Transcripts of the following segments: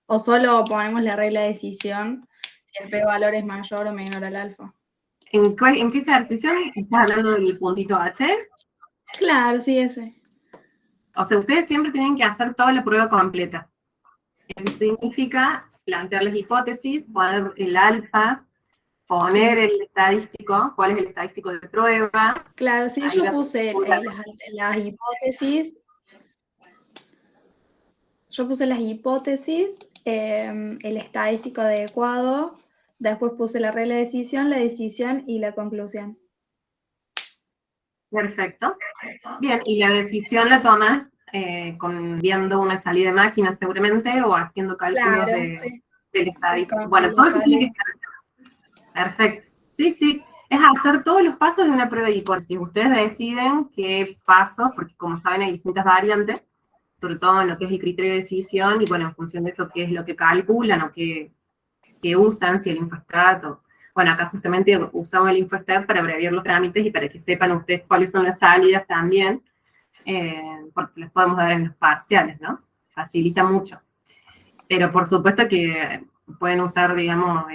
O solo ponemos la regla de decisión si el p-valor es mayor o menor al alfa. ¿En qué ejercicio estás hablando del puntito H? Claro, sí, ese. O sea, ustedes siempre tienen que hacer toda la prueba completa. Eso significa plantear las hipótesis, poner el alfa, poner el estadístico, cuál es el estadístico de prueba. Claro, sí, Ahí yo puse las hipótesis. Yo puse las hipótesis, el estadístico adecuado, después puse la regla de decisión, la decisión y la conclusión. Perfecto. Bien, y la decisión la tomas viendo una salida de máquina seguramente o haciendo cálculos Claro, sí. del estadístico. Con Bueno, la todo eso tiene que salida. estar perfecto. Sí, sí. Es hacer todos los pasos de una prueba de hipótesis. Ustedes deciden qué pasos, porque como saben hay distintas variantes, sobre todo en lo que es el criterio de decisión, y bueno, en función de eso, qué es lo que calculan o qué usan, si el Infostat o... Bueno, acá justamente usamos el Infostat para abreviar los trámites y para que sepan ustedes cuáles son las salidas también, porque se les podemos dar en los parciales, ¿no? Facilita mucho. Pero por supuesto que pueden usar, digamos,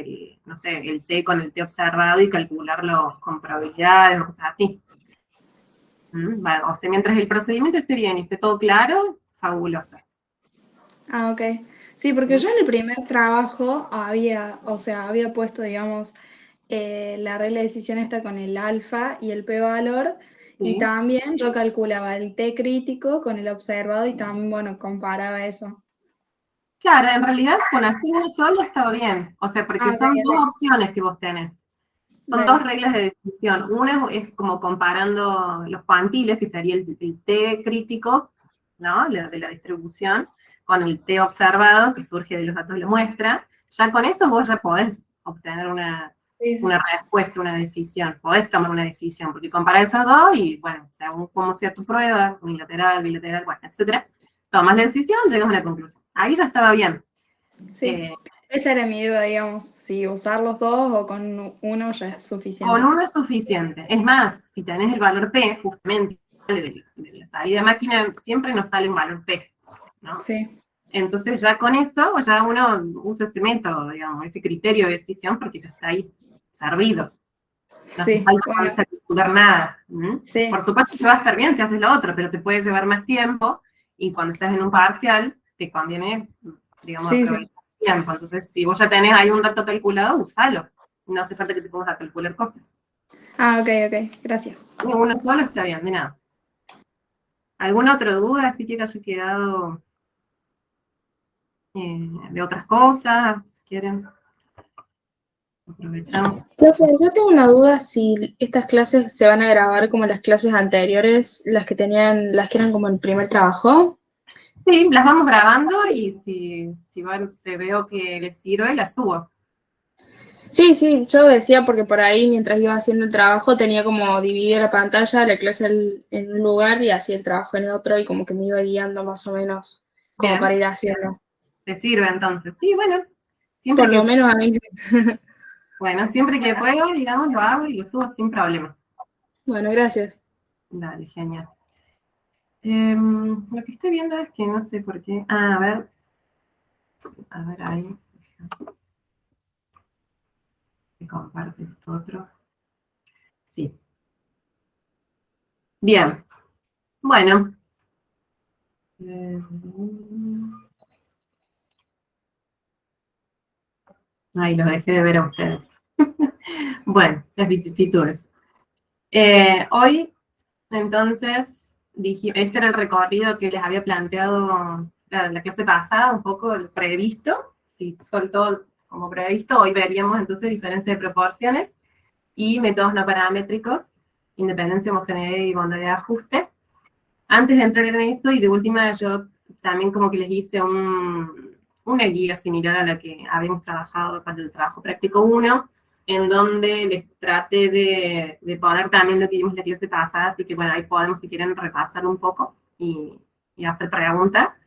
no sé, el T con el T observado y calcularlo con probabilidades o cosas así. Bueno, o sea, mientras el procedimiento esté bien y esté todo claro, fabuloso. Ah, ok. Sí, porque yo en el primer trabajo había puesto, digamos, la regla de decisión esta con el alfa y el p-valor, y ¿Sí? también yo calculaba el t crítico con el observado y también, bueno, comparaba eso. Claro, en realidad con hacer uno solo estaba bien, o sea, porque Ah, ok, son dos ok. opciones que vos tenés. Son dos Dale. reglas de decisión. Una es como comparando los cuantiles, que sería el T crítico, ¿no? De la distribución, con el T observado, que surge de los datos de la muestra. Ya con eso vos ya podés obtener Sí, sí. una respuesta, una decisión. Podés tomar una decisión, porque comparar esos dos y, bueno, según cómo sea tu prueba, unilateral, bilateral, bueno, etcétera, tomas la decisión, llegas a una conclusión. Ahí ya estaba bien. Sí. Esa era mi duda, digamos, si usar los dos o con uno ya es Con suficiente. uno es suficiente. Es más, si tenés el valor P, justamente, de la salida de máquina, siempre nos sale un valor P, ¿no? Sí. Entonces ya con eso, ya uno usa ese método, digamos, ese criterio de decisión, porque ya está ahí, servido. No hace Sí, falta bueno, ponerse a calcular nada. sí. Por supuesto que va a estar bien si haces lo otro, pero te puede llevar más tiempo, y cuando estás en un parcial, te conviene, digamos, Sí, aprovechar sí. el tiempo. Entonces, si vos ya tenés ahí un dato calculado, usalo. No hace falta que te pongas a calcular cosas. Ah, ok, ok. Gracias. Uno solo está bien, de nada. ¿Alguna otra duda? Así que haya quedado de otras cosas, si quieren, aprovechamos. Profe, yo tengo una duda si estas clases se van a grabar como las clases anteriores, las que tenían, las que eran como el primer trabajo. Sí, las vamos grabando y si veo que les sirve, las subo. Sí, sí, yo decía porque por ahí mientras iba haciendo el trabajo tenía como dividida la pantalla, la clase en un lugar y hacía el trabajo en otro y como que me iba guiando más o menos como para Bien, ir haciendo. te sirve entonces. Sí, bueno, siempre Por lo que, menos a mí. bueno, siempre que puedo, digamos, lo hago y lo subo sin problema. Bueno, gracias. Dale, genial. Lo que estoy viendo es que no sé por qué. Ah, a ver ahí. Que comparte esto otro. Sí. Bien. Bueno. Ahí los dejé de ver a ustedes. Bueno, las vicisitudes. Hoy, entonces, dije, este era el recorrido que les había planteado la clase pasada, un poco el previsto. Si fue todo como previsto, hoy veríamos entonces diferencia de proporciones y métodos no paramétricos, independencia, homogeneidad y bondad de ajuste. Antes de entrar en eso, y de última, yo también como que les hice una guía similar a la que habíamos trabajado para el trabajo práctico 1, en donde les traté de poner también lo que vimos en la clase pasada, así que bueno, ahí podemos, si quieren, repasar un poco y hacer preguntas.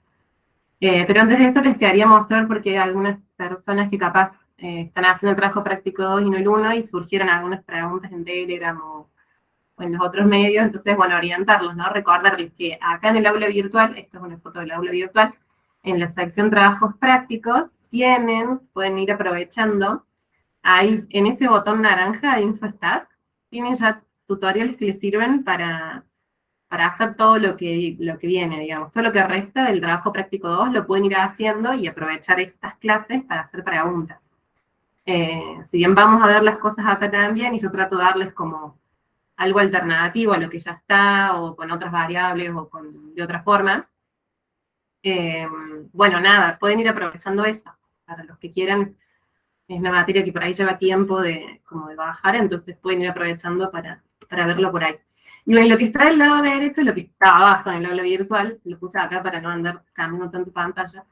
Pero antes de eso les quería mostrar, porque hay algunas personas que capaz están haciendo el trabajo práctico 2 y no el 1, y surgieron algunas preguntas en Telegram o en los otros medios, entonces, bueno, orientarlos, ¿no? Recordarles que acá en el aula virtual, esto es una foto del aula virtual, en la sección trabajos prácticos, pueden ir aprovechando, ahí en ese botón naranja de InfoStat, tienen ya tutoriales que les sirven para hacer todo lo que viene, digamos. Todo lo que resta del trabajo práctico 2 lo pueden ir haciendo y aprovechar estas clases para hacer preguntas. Si bien vamos a ver las cosas acá también, y yo trato de darles como algo alternativo a lo que ya está, o con otras variables, o de otra forma, bueno, nada, pueden ir aprovechando eso, para los que quieran. Es una materia que por ahí lleva tiempo como de bajar, entonces pueden ir aprovechando para verlo por ahí. Y en lo que está del lado derecho, lo que está abajo en el aula virtual, lo puse acá para no andar cambiando tanto pantalla.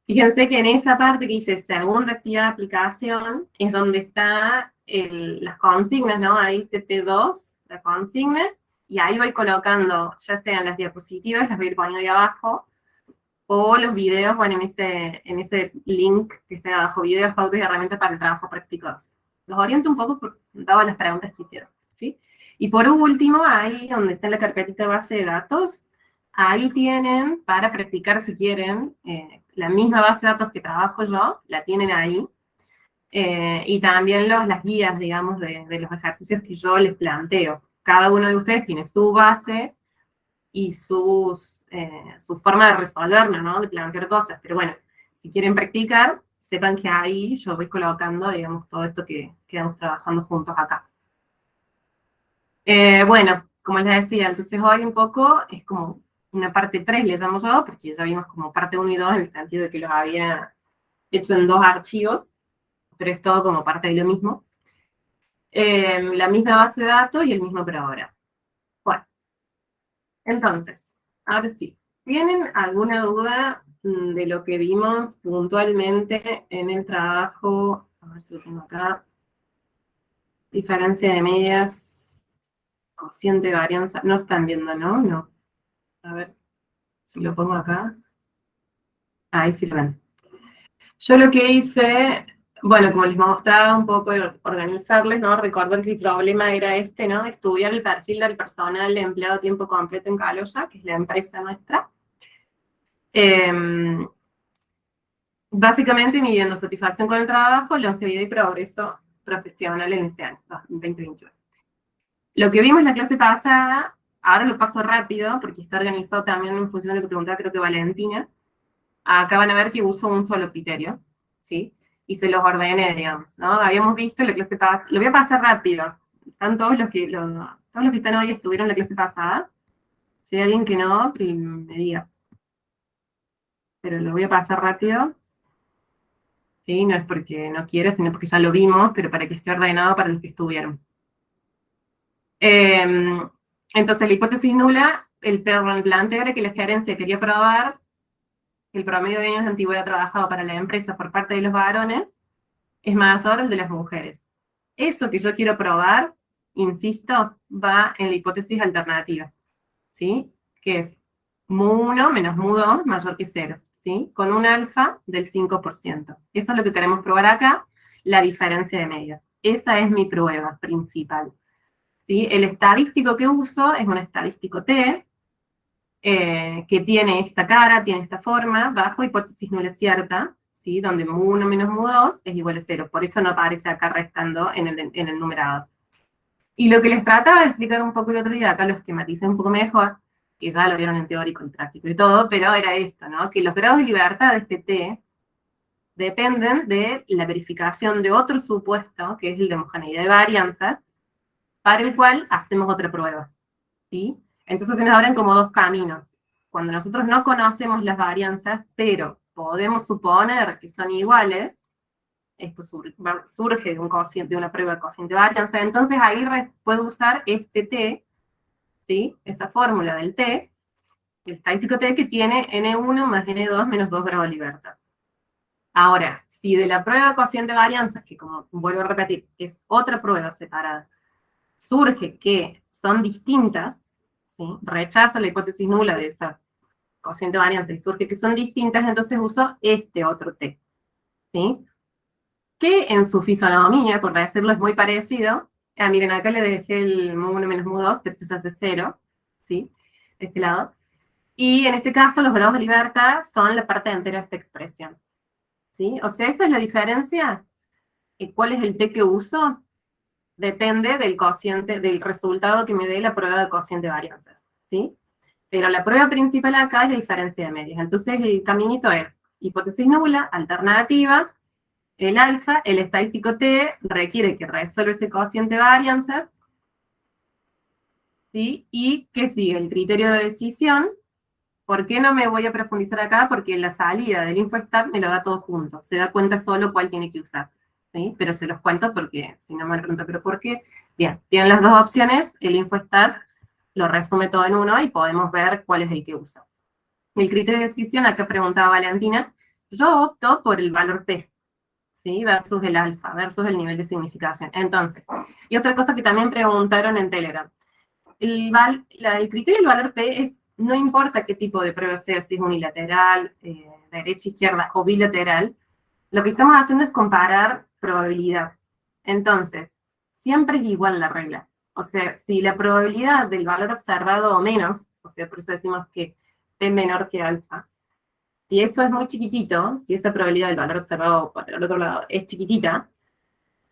Fíjense que en esa parte que dice segunda actividad de aplicación, es donde está las consignas, ¿no? Ahí TP2, la consigna, y ahí voy colocando, ya sean las diapositivas, las voy a ir poniendo ahí abajo, o los videos, bueno, en ese link que está abajo, videos, pautas y herramientas para el trabajo práctico 2. Los oriento un poco dado las preguntas que hicieron, ¿sí? Y por último, ahí donde está la carpetita base de datos, ahí tienen, para practicar si quieren, la misma base de datos que trabajo yo, la tienen ahí, y también las guías, digamos, de los ejercicios que yo les planteo. Cada uno de ustedes tiene su base y su forma de resolverlo, ¿no? De plantear cosas. Pero bueno, si quieren practicar, sepan que ahí yo voy colocando, digamos, todo esto que vamos trabajando juntos acá. Bueno, como les decía, entonces hoy un poco es como una parte 3, le llamo yo, porque ya vimos como parte 1 y 2 en el sentido de que los había hecho en 2 archivos, pero es todo como parte de lo mismo. La misma base de datos y el mismo operador. Bueno, entonces, ahora sí, ¿tienen alguna duda de lo que vimos puntualmente en el trabajo? A ver si lo tengo acá. Diferencia de medias, cociente de varianza. No están viendo, ¿no? No. A ver si lo pongo acá. Ahí sí lo ven. Yo lo que hice, bueno, como les mostraba un poco, organizarles, ¿no? Recuerden que el problema era este, ¿no? Estudiar el perfil del personal empleado a tiempo completo en Caloya, que es la empresa nuestra. Básicamente midiendo satisfacción con el trabajo, longevidad y progreso profesional en ese año, 2021. Lo que vimos en la clase pasada, ahora lo paso rápido, porque está organizado también en función de lo que preguntaba, creo que Valentina. Acá van a ver que uso un solo criterio, ¿sí? Y se los ordené, digamos, ¿no? Habíamos visto en la clase pasada, lo voy a pasar rápido. Están todos los que están hoy estuvieron en la clase pasada. Si hay alguien que no, que me diga. Pero lo voy a pasar rápido. ¿Sí? No es porque no quiera, sino porque ya lo vimos, pero para que esté ordenado para los que estuvieron. Entonces, la hipótesis nula, el planteo era que la gerencia quería probar que el promedio de años de antigüedad trabajado para la empresa por parte de los varones es mayor al de las mujeres. Eso que yo quiero probar, insisto, va en la hipótesis alternativa, ¿sí? Que es mu1 menos mu2 mayor que 0. ¿Sí? Con un alfa del 5%. Eso es lo que queremos probar acá, la diferencia de medias. Esa es mi prueba principal. ¿Sí? El estadístico que uso es un estadístico T, que tiene esta cara, tiene esta forma, bajo hipótesis nula cierta, ¿sí? Donde mu1 menos mu2 es igual a 0. Por eso no aparece acá restando en el numerador. Y lo que les trataba de explicar un poco el otro día, acá lo esquematicé un poco mejor, que ya lo vieron en teórico, en práctico y todo, pero era esto, ¿no? Que los grados de libertad de este T dependen de la verificación de otro supuesto, que es el de homogeneidad de varianzas, para el cual hacemos otra prueba, ¿sí? Entonces se nos abren como dos caminos. Cuando nosotros no conocemos las varianzas, pero podemos suponer que son iguales, esto surge de un cociente, de una prueba de cociente de varianza, entonces ahí puedo usar este T, ¿sí? Esa fórmula del T, el estadístico T que tiene N1 más N2 menos 2 grados de libertad. Ahora, si de la prueba de cociente de varianzas, que como vuelvo a repetir, es otra prueba separada, surge que son distintas, ¿sí? Rechazo la hipótesis nula de esa cociente de varianza y surge que son distintas, entonces uso este otro T, ¿sí? Que en su fisonomía, por decirlo, es muy parecido. Miren, acá le dejé el mu1 menos mu2, pero esto se hace 0, ¿sí? De este lado. Y en este caso, los grados de libertad son la parte entera de esta expresión. ¿Sí? O sea, esa es la diferencia. ¿Cuál es el t que uso? Depende del cociente, del resultado que me dé la prueba de cociente de varianzas. ¿Sí? Pero la prueba principal acá es la diferencia de medias. Entonces, el caminito es hipótesis nula, alternativa, el alfa, el estadístico t requiere que resuelva ese cociente de varianzas, ¿sí? Y que sigue el criterio de decisión. ¿Por qué no me voy a profundizar acá? Porque la salida del InfoStat me lo da todo junto. Se da cuenta solo cuál tiene que usar. ¿Sí? Pero se los cuento porque si no me pregunto, ¿pero por qué? Bien, tienen las dos opciones, el InfoStat lo resume todo en uno y podemos ver cuál es el que usa. El criterio de decisión, acá preguntaba Valentina, yo opto por el valor P, ¿sí? Versus el alfa, versus el nivel de significación. Entonces, y otra cosa que también preguntaron en Telegram, el criterio del valor P es, no importa qué tipo de prueba sea, si es unilateral, derecha, izquierda o bilateral, lo que estamos haciendo es comparar probabilidad. Entonces, siempre es igual la regla. O sea, si la probabilidad del valor observado o menos, o sea, por eso decimos que P menor que alfa, si eso es muy chiquitito, si esa probabilidad del valor observado por el otro lado es chiquitita,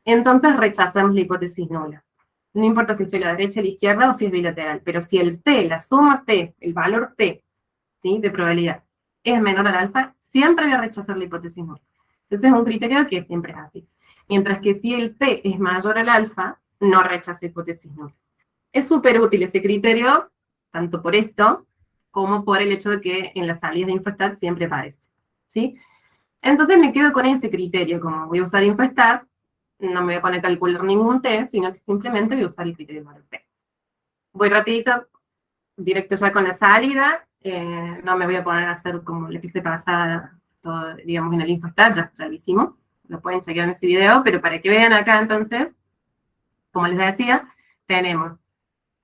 entonces rechazamos la hipótesis nula. No importa si estoy a la derecha, a la izquierda o si es bilateral, pero si el P, la suma P, el valor P, ¿sí? De probabilidad, es menor al alfa, siempre voy a rechazar la hipótesis nula. Entonces es un criterio que siempre es así. Mientras que si el P es mayor al alfa, no rechazo hipótesis nula. Es súper útil ese criterio, tanto por esto, como por el hecho de que en las salidas de InfoStat siempre aparece, ¿sí? Entonces me quedo con ese criterio, como voy a usar InfoStat, no me voy a poner a calcular ningún t, sino que simplemente voy a usar el criterio del valor p. Voy rapidito, directo ya con la salida, no me voy a poner a hacer como le quise pasar todo, digamos, en el InfoStat, ya lo hicimos, lo pueden chequear en ese video, pero para que vean acá entonces, como les decía, tenemos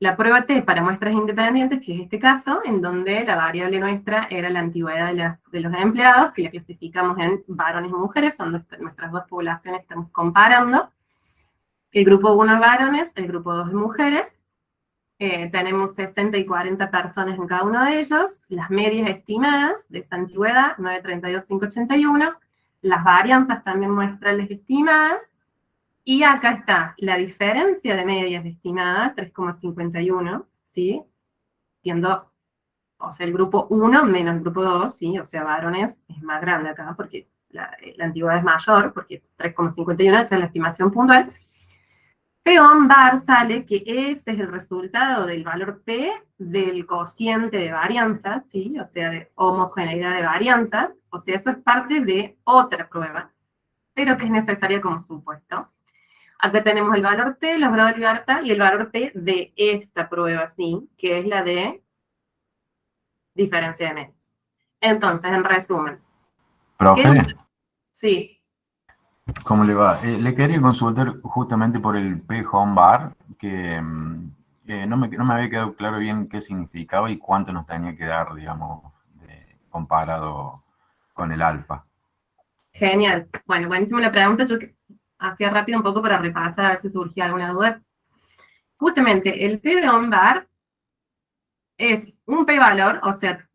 la prueba T para muestras independientes, que es este caso, en donde la variable nuestra era la antigüedad de los empleados, que la clasificamos en varones y mujeres, son nuestras dos poblaciones que estamos comparando. El grupo 1 es varones, el grupo 2 es mujeres. Tenemos 60 y 40 personas en cada uno de ellos. Las medias estimadas de esa antigüedad, 932,581. Las varianzas también muestran las estimadas. Y acá está la diferencia de medias estimadas, 3,51, ¿sí? Siendo, o sea, el grupo 1 menos el grupo 2, ¿sí? O sea, varones es más grande acá, porque la antigüedad es mayor, porque 3,51 es la estimación puntual. Peón bar sale que ese es el resultado del valor P del cociente de varianzas, ¿sí? O sea, de homogeneidad de varianzas. O sea, eso es parte de otra prueba, pero que es necesaria como supuesto. Acá tenemos el valor T, los grados de libertad, y el valor P de esta prueba, ¿sí? Que es la de diferencia de medios. Entonces, en resumen. Profe, Sí. ¿cómo le va? Le quería consultar justamente por el P-Home Bar, que no me había quedado claro bien qué significaba y cuánto nos tenía que dar, digamos, comparado con el alfa. Genial. Bueno, buenísimo la pregunta. Yo hacía rápido un poco para repasar a ver si surgía alguna duda. Justamente, el P de ONBAR es un P-valor, o sea,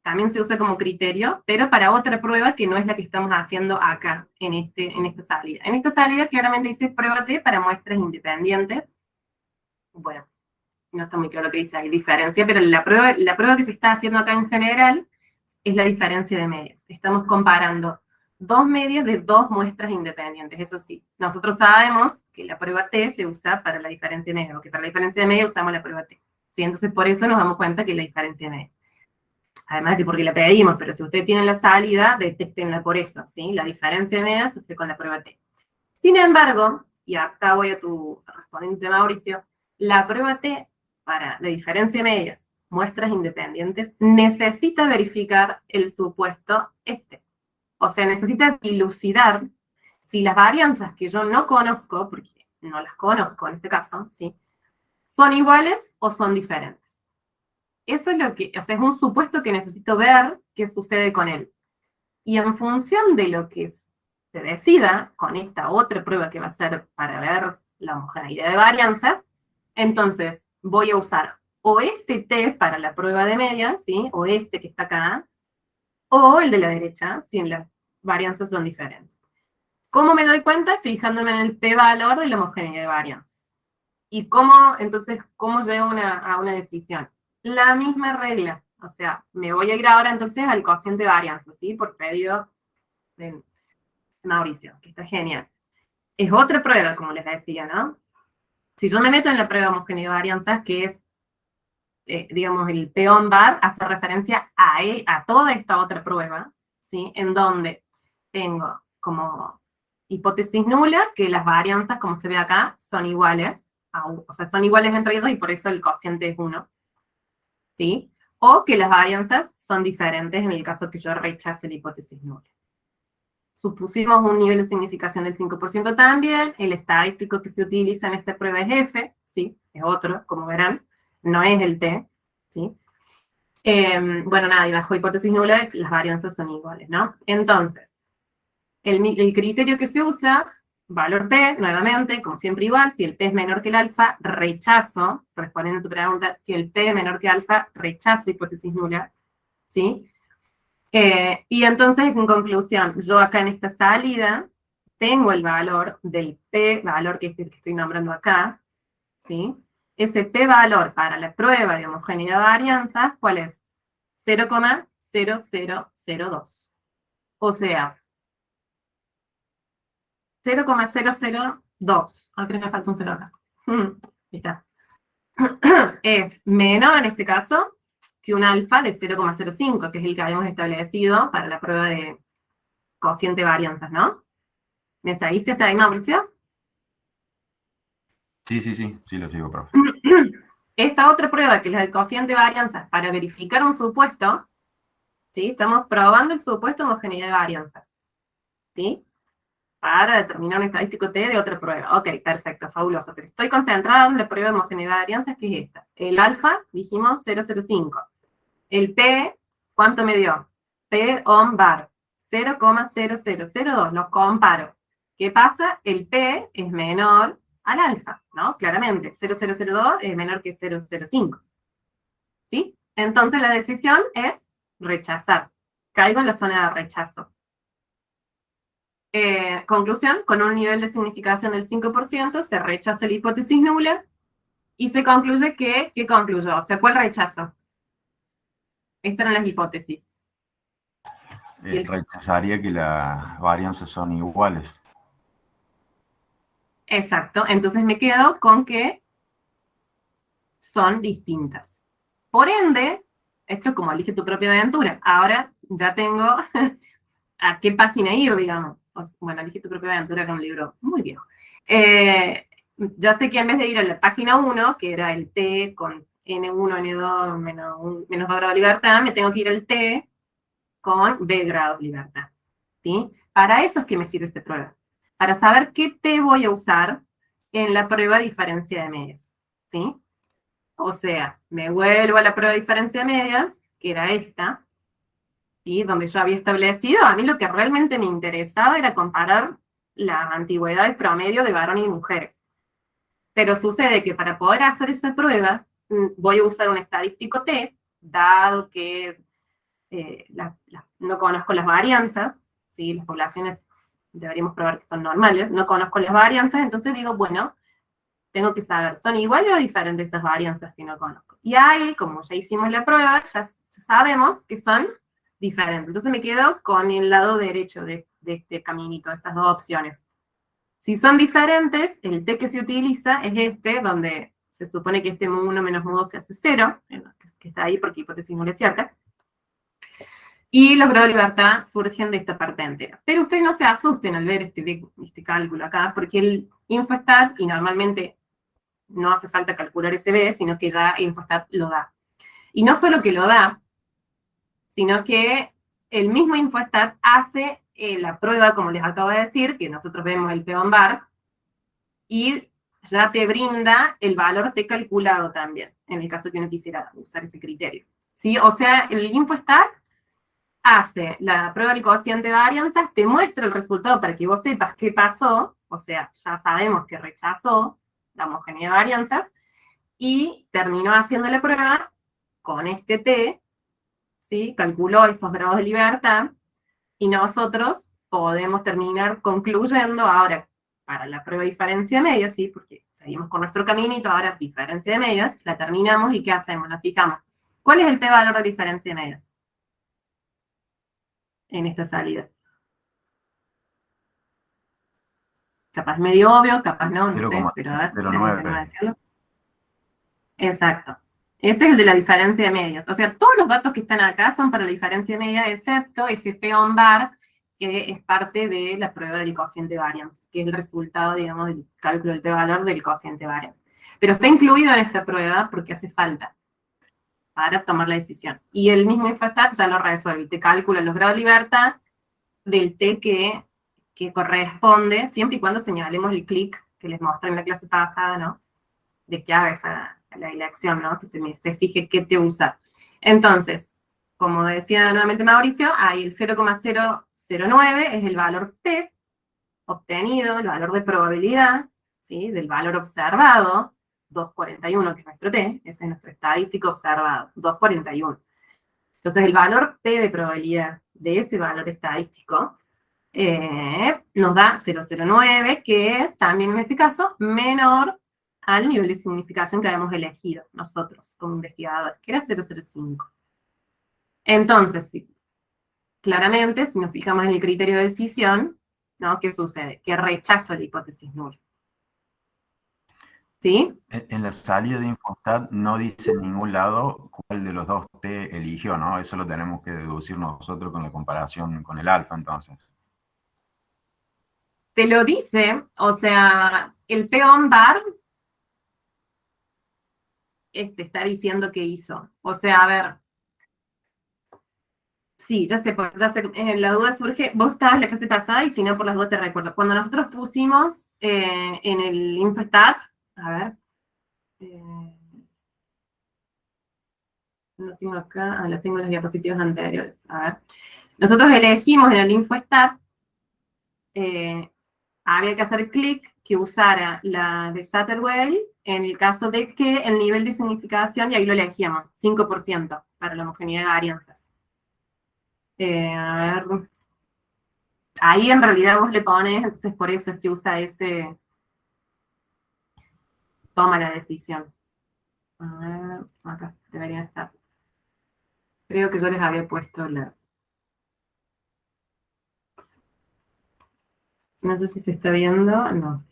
también se usa como criterio, pero para otra prueba que no es la que estamos haciendo acá, en esta salida. En esta salida claramente dice prueba T para muestras independientes. Bueno, no está muy claro lo que dice, hay diferencia, pero la prueba que se está haciendo acá en general es la diferencia de medias. Estamos comparando dos medias de dos muestras independientes, eso sí. Nosotros sabemos que la prueba T se usa para la diferencia de medias, o que para la diferencia de medias usamos la prueba T. ¿Sí? Entonces, por eso nos damos cuenta que es la diferencia de medias. Además de porque la pedimos, pero si ustedes tienen la salida, detéctenla por eso, ¿sí? La diferencia de medias se hace con la prueba T. Sin embargo, y acá voy a tu respondiente, Mauricio, la prueba T para la diferencia de medias, muestras independientes, necesita verificar el supuesto este. O sea, necesita dilucidar si las varianzas que yo no conozco, porque no las conozco en este caso, ¿sí? Son iguales o son diferentes. Eso es lo que, o sea, es un supuesto que necesito ver qué sucede con él. Y en función de lo que se decida con esta otra prueba que va a ser para ver la homogeneidad de varianzas, entonces voy a usar o este test para la prueba de medias, ¿sí? O este que está acá, o el de la derecha, si las varianzas son diferentes. ¿Cómo me doy cuenta? Fijándome en el p-valor de la homogeneidad de varianzas. ¿Y entonces, cómo llego a una decisión? La misma regla, o sea, me voy a ir ahora entonces al cociente de varianza, ¿sí? Por pedido de Mauricio, que está genial. Es otra prueba, como les decía, ¿no? Si yo me meto en la prueba de homogeneidad de varianzas, que es, digamos, el peón bar, hace referencia a toda esta otra prueba, ¿sí? En donde tengo como hipótesis nula, que las varianzas, como se ve acá, son iguales, o sea, son iguales entre ellos y por eso el cociente es 1, ¿sí? O que las varianzas son diferentes en el caso que yo rechace la hipótesis nula. Supusimos un nivel de significación del 5% también, el estadístico que se utiliza en esta prueba es F, ¿sí? Es otro, como verán, no es el T, ¿sí? Bueno, nada, y bajo hipótesis nula las varianzas son iguales, ¿no? Entonces, el criterio que se usa, valor P, nuevamente, como siempre igual, si el P es menor que el alfa, rechazo, respondiendo a tu pregunta, si el P es menor que alfa, rechazo hipótesis nula, ¿sí? Y entonces, en conclusión, yo acá en esta salida tengo el valor del p-valor, que es el que estoy nombrando acá, ¿sí? Ese p-valor para la prueba de homogeneidad de varianzas, ¿cuál es? 0,0002. O sea, 0,002. Ah, creo que me falta un 0 acá. Ahí está. Es menor en este caso que un alfa de 0,05, que es el que habíamos establecido para la prueba de cociente de varianzas, ¿no? ¿Me seguiste hasta ahí, Mauricio? Sí, lo sigo, profe. Esta otra prueba, que es la del cociente de varianzas, para verificar un supuesto, ¿sí? Estamos probando el supuesto de homogeneidad de varianzas, ¿sí? Para determinar un estadístico T de otra prueba. Ok, perfecto, fabuloso. Pero estoy concentrada en la prueba de homogeneidad de varianzas, que es esta. El alfa, dijimos 0,05. El P, ¿cuánto me dio? P on bar, 0,0002. Los comparo. ¿Qué pasa? El P es menor al alfa, ¿no? Claramente, 0,002 es menor que 0,05. ¿Sí? Entonces la decisión es rechazar. Caigo en la zona de rechazo. Conclusión, con un nivel de significación del 5%, se rechaza la hipótesis nula y se concluye que, ¿qué concluyó? O sea, ¿cuál rechazo? Estas eran las hipótesis. Rechazaría que las varianzas son iguales. Exacto, entonces me quedo con que son distintas. Por ende, esto es como elige tu propia aventura. Ahora ya tengo a qué página ir, digamos. Bueno, elige tu propia aventura era un libro muy viejo. Ya sé que en vez de ir a la página 1, que era el T con N1, N2, menos 2 grados de libertad, me tengo que ir al T con B grados de libertad. ¿Sí? Para eso es que me sirve esta prueba. Para saber qué T voy a usar en la prueba de diferencia de medias. ¿Sí? O sea, me vuelvo a la prueba de diferencia de medias, que era esta, ¿sí? Donde yo había establecido, a mí lo que realmente me interesaba era comparar las antigüedades promedio de varones y mujeres. Pero sucede que para poder hacer esa prueba, voy a usar un estadístico T, dado que no conozco las varianzas, ¿sí? Las poblaciones deberíamos probar que son normales, no conozco las varianzas, entonces digo, bueno, tengo que saber, ¿son iguales o diferentes esas varianzas que no conozco? Y ahí, como ya hicimos la prueba, ya sabemos que son diferentes. Entonces me quedo con el lado derecho de este caminito, de estas dos opciones. Si son diferentes, el T que se utiliza es este, donde se supone que este mu1 menos mu2 se hace 0, que está ahí porque hipótesis nula es cierta. Y los grados de libertad surgen de esta parte entera. Pero ustedes no se asusten al ver este cálculo acá, porque el InfoStat, y normalmente no hace falta calcular ese B, sino que ya InfoStat lo da. Y no solo que lo da, sino que el mismo InfoStat hace la prueba, como les acabo de decir, que nosotros vemos el peón bar, y ya te brinda el valor T calculado también, en el caso que uno quisiera usar ese criterio. ¿Sí? O sea, el InfoStat hace la prueba del cociente de varianzas, te muestra el resultado para que vos sepas qué pasó, o sea, ya sabemos que rechazó la homogeneidad de varianzas, y terminó haciendo la prueba con este T, ¿sí? Calculó esos grados de libertad, y nosotros podemos terminar concluyendo ahora, para la prueba de diferencia de medias, ¿sí? Porque seguimos con nuestro caminito, ahora diferencia de medias, la terminamos, ¿y qué hacemos? Nos fijamos. ¿Cuál es el p-valor de diferencia de medias en esta salida? Capaz medio obvio, capaz no sé, pero a ver, se me va diciendo. Exacto. Ese es el de la diferencia de medias. O sea, todos los datos que están acá son para la diferencia de medias, excepto ese P-on bar, que es parte de la prueba del cociente variance, que es el resultado, digamos, del cálculo del p-valor del cociente variance. Pero está incluido en esta prueba porque hace falta para tomar la decisión. Y el mismo infostat ya lo resuelve. Te calcula los grados de libertad del T que corresponde, siempre y cuando señalemos el clic que les mostré en la clase pasada, ¿no? De que haga la elección, ¿no? Que se fije qué T usa. Entonces, como decía nuevamente Mauricio, ahí el 0,009 es el valor T obtenido, el valor de probabilidad, ¿sí? Del valor observado, 241, que es nuestro T, ese es nuestro estadístico observado, 241. Entonces, el valor P de probabilidad de ese valor estadístico nos da 0,09, que es también en este caso menor al nivel de significación que habíamos elegido nosotros como investigadores, que era 0,05. Entonces, sí, claramente, si nos fijamos en el criterio de decisión, ¿no? ¿Qué sucede? Que rechazo la hipótesis nula. ¿Sí? En la salida de infostat no dice en ningún lado cuál de los dos T eligió, ¿no? Eso lo tenemos que deducir nosotros con la comparación con el alfa, entonces. Te lo dice, o sea, el P-on bar está diciendo qué hizo. O sea, a ver, sí, ya sé, la duda surge, vos estabas en la clase pasada y si no, por las dudas te recuerdo. Cuando nosotros pusimos en el infostat, a ver, no tengo acá, la tengo en las diapositivas anteriores, a ver. Nosotros elegimos en el infostat, había que hacer clic que usara la de Satterwell en el caso de que el nivel de significación, y ahí lo elegíamos, 5% para la homogeneidad de varianzas. A ver, ahí en realidad vos le pones, entonces por eso es que usa ese, toma la decisión. A ver, acá deberían estar. Creo que yo les había puesto las... No sé si se está viendo, no.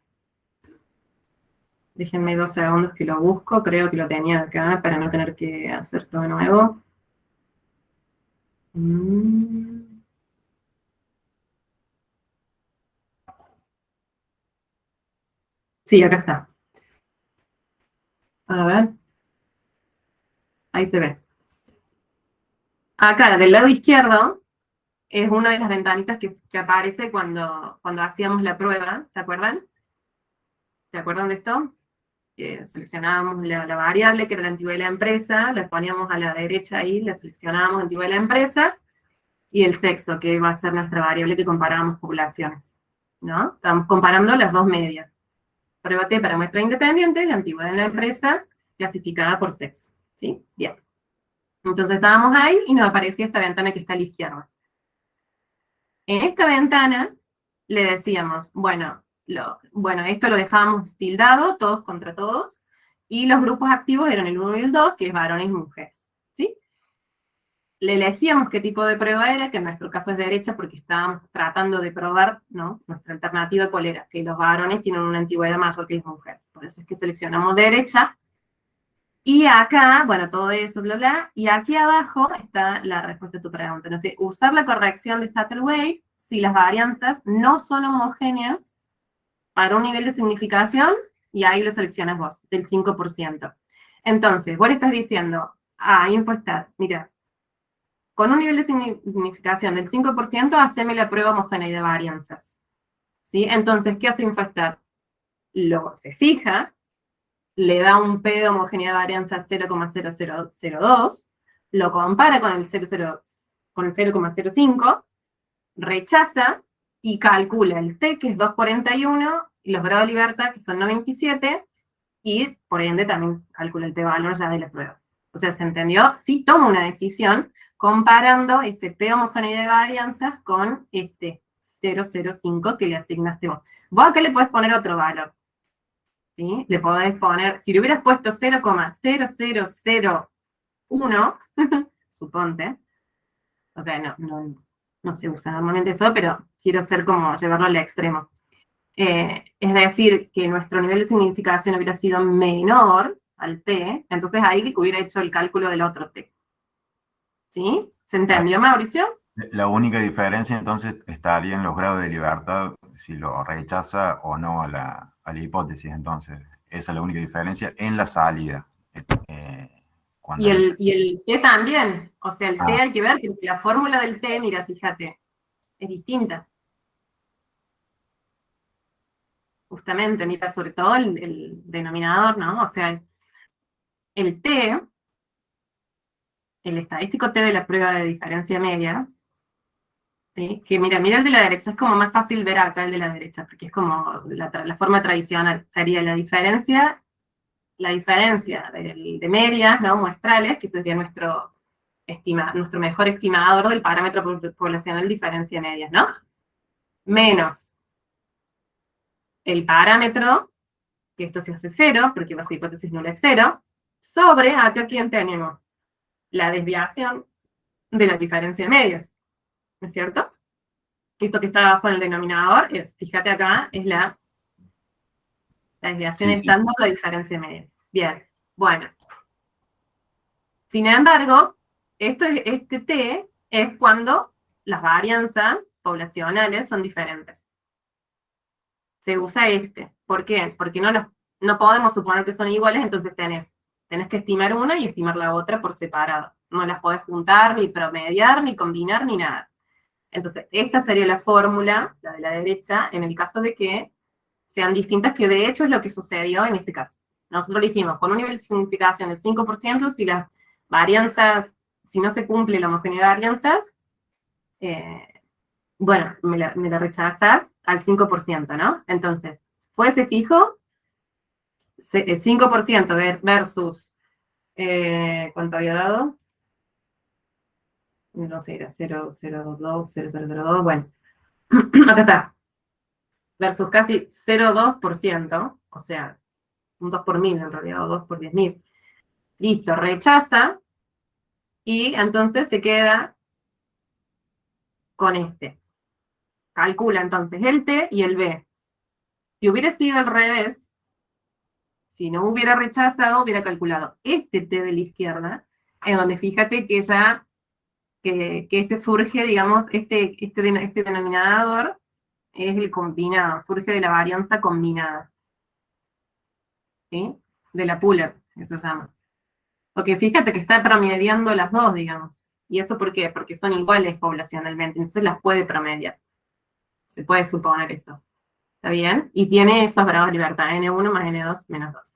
Déjenme 2 segundos que lo busco, creo que lo tenía acá para no tener que hacer todo de nuevo. Sí, acá está. A ver. Ahí se ve. Acá, del lado izquierdo, es una de las ventanitas que aparece cuando hacíamos la prueba, ¿se acuerdan? ¿Se acuerdan de esto? Que seleccionábamos la variable, que era la antigüedad de la empresa, la poníamos a la derecha ahí, la seleccionábamos antigüedad de la empresa, y el sexo, que va a ser nuestra variable que comparábamos poblaciones, ¿no? Estamos comparando las dos medias. Prueba T para muestra independiente, de antigüedad de la empresa, clasificada por sexo, ¿sí? Bien. Entonces estábamos ahí y nos aparecía esta ventana que está a la izquierda. En esta ventana le decíamos, bueno, esto lo dejábamos tildado, todos contra todos, y los grupos activos eran el 1 y el 2, que es varones y mujeres, ¿sí? Le elegíamos qué tipo de prueba era, que en nuestro caso es derecha, porque estábamos tratando de probar, ¿no? Nuestra alternativa, ¿cuál era? Que los varones tienen una antigüedad mayor que las mujeres. Por eso es que seleccionamos derecha. Y acá, bueno, todo eso, bla, bla, y aquí abajo está la respuesta a tu pregunta. No sé, usar la corrección de Satterwell si las varianzas no son homogéneas para un nivel de significación, y ahí lo seleccionas vos, del 5%. Entonces, vos le estás diciendo a infostat, mira, con un nivel de significación del 5%, haceme la prueba homogénea de varianzas. ¿Sí? Entonces, ¿qué hace infostat? Se fija, le da un P de homogeneidad de varianza 0,0002, lo compara con el 0,05, rechaza y calcula el T, que es 241, y los grados de libertad, que son 97, y por ende también calculo el t-valor ya de la prueba. O sea, ¿se entendió? Sí tomo una decisión comparando ese P homogeneidad de varianzas con este 0,05 que le asignaste vos. Vos acá le podés poner otro valor, ¿sí? Le podés poner, si le hubieras puesto 0,0001, suponte, o sea, no se usa normalmente eso, pero quiero hacer como llevarlo al extremo. Es decir, que nuestro nivel de significación hubiera sido menor al t, entonces ahí hubiera hecho el cálculo del otro t. ¿Sí? ¿Se entendió, Mauricio? La única diferencia entonces estaría en los grados de libertad, si lo rechaza o no a la hipótesis, entonces. Esa es la única diferencia en la salida. Y el t también. O sea, el t Ah. hay que ver que la fórmula del t, mira, fíjate, es distinta. Justamente, mira, sobre todo el denominador, ¿no? O sea, el t, el estadístico t de la prueba de diferencia de medias, ¿sí? Que mira el de la derecha, es como más fácil ver acá el de la derecha, porque es como la forma tradicional. Sería la diferencia de medias, ¿no? Muestrales, que sería nuestro mejor estimador del parámetro poblacional diferencia de medias, ¿no? Menos el parámetro, que esto se hace 0, porque bajo hipótesis nula es 0, sobre, acá quién tenemos, la desviación de la diferencia de medias, ¿no es cierto? Esto que está abajo en el denominador, fíjate acá, es la desviación estándar de la diferencia de medias. Bien, bueno. Sin embargo, este T es cuando las varianzas poblacionales son diferentes. Se usa este. ¿Por qué? Porque no podemos suponer que son iguales, entonces tenés que estimar una y estimar la otra por separado. No las podés juntar, ni promediar, ni combinar, ni nada. Entonces, esta sería la fórmula, la de la derecha, en el caso de que sean distintas, que de hecho es lo que sucedió en este caso. Nosotros le dijimos, con un nivel de significación del 5%, si las varianzas, si no se cumple la homogeneidad de varianzas, bueno, me la rechazas al 5%, ¿no? Entonces, fue ese fijo, 5% versus, ¿cuánto había dado? No sé, era 0,02, 0,002, bueno, acá está, versus casi 0,2%, o sea, un 2 por 1000 en realidad, o 2 por 10.000. Listo, rechaza, y entonces se queda con este. Calcula entonces el T y el B. Si hubiera sido al revés, si no hubiera rechazado, hubiera calculado este T de la izquierda, en donde fíjate que ya, que este surge, digamos, este denominador es el combinado, surge de la varianza combinada. ¿Sí? De la Puller, eso se llama. Porque fíjate que está promediando las dos, digamos. ¿Y eso por qué? Porque son iguales poblacionalmente, entonces las puede promediar. Se puede suponer eso. ¿Está bien? Y tiene esos grados de libertad, N1 más N2 menos 2.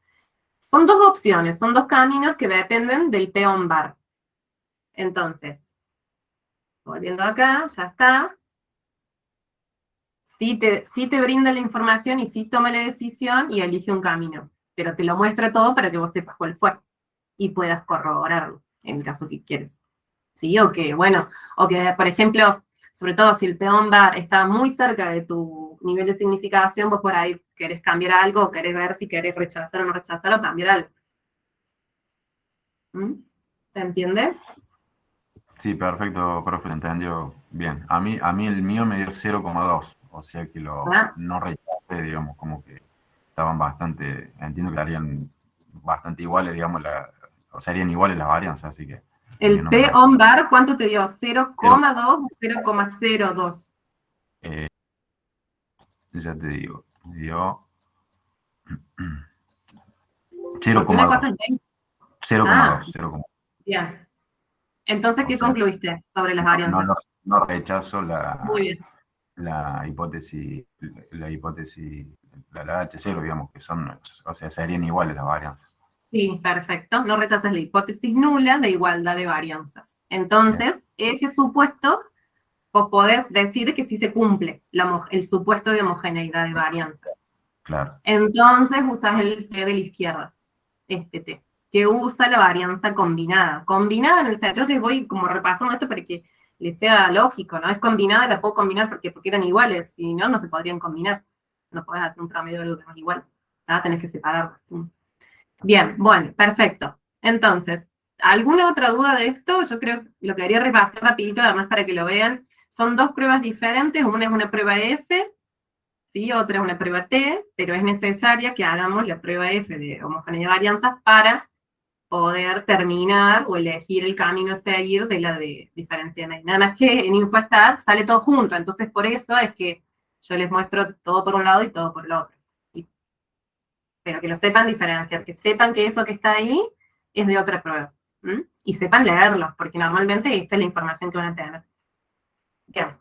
Son dos opciones, son dos caminos que dependen del peón bar. Entonces, volviendo acá, ya está. Sí te brinda la información y sí toma la decisión y elige un camino. Pero te lo muestra todo para que vos sepas cuál fue. Y puedas corroborarlo, en el caso que quieres. ¿Sí? O que, bueno, o que, por ejemplo, sobre todo si el peón bar está muy cerca de tu nivel de significación, vos por ahí querés cambiar algo, o querés ver si querés rechazar o no rechazar, o cambiar algo. ¿Se entiende? Sí, perfecto, profe, entendió bien. A mí el mío me dio 0,2, o sea que no rechacé, digamos, como que estaban bastante, entiendo que darían bastante iguales, digamos, o serían iguales las varianzas, así que... ¿El P on bar cuánto te dio? ¿0,2 o 0,02? Ya te digo, dio 0,2. 0,2. Bien. Entonces, ¿qué concluiste sobre las varianzas? No rechazo Muy bien. la hipótesis, la H0, digamos, que son, o sea, serían iguales las varianzas. Sí, perfecto. No rechazas la hipótesis nula de igualdad de varianzas. Entonces, ese supuesto, vos podés decir que sí se cumple el supuesto de homogeneidad de varianzas. Claro. Entonces usas el T de la izquierda, este T, que usa la varianza combinada. Combinada en el centro, yo les voy como repasando esto para que les sea lógico, ¿no? Es combinada, la puedo combinar porque eran iguales, si no, no se podrían combinar. No podés hacer un promedio de algo que no es igual. Tenés que separarlos. Bien, bueno, perfecto. Entonces, ¿alguna otra duda de esto? Yo creo que lo que haría repasar rapidito, además para que lo vean. Son dos pruebas diferentes, una es una prueba F, ¿sí? Otra es una prueba T, pero es necesaria que hagamos la prueba F de homogeneidad de varianzas para poder terminar o elegir el camino a seguir de la de diferencia de media. Nada más que en InfoStat sale todo junto, entonces por eso es que yo les muestro todo por un lado y todo por el otro. Pero que lo sepan diferenciar, que sepan que eso que está ahí es de otra prueba. Y sepan leerlos, porque normalmente esta es la información que van a tener. Bien.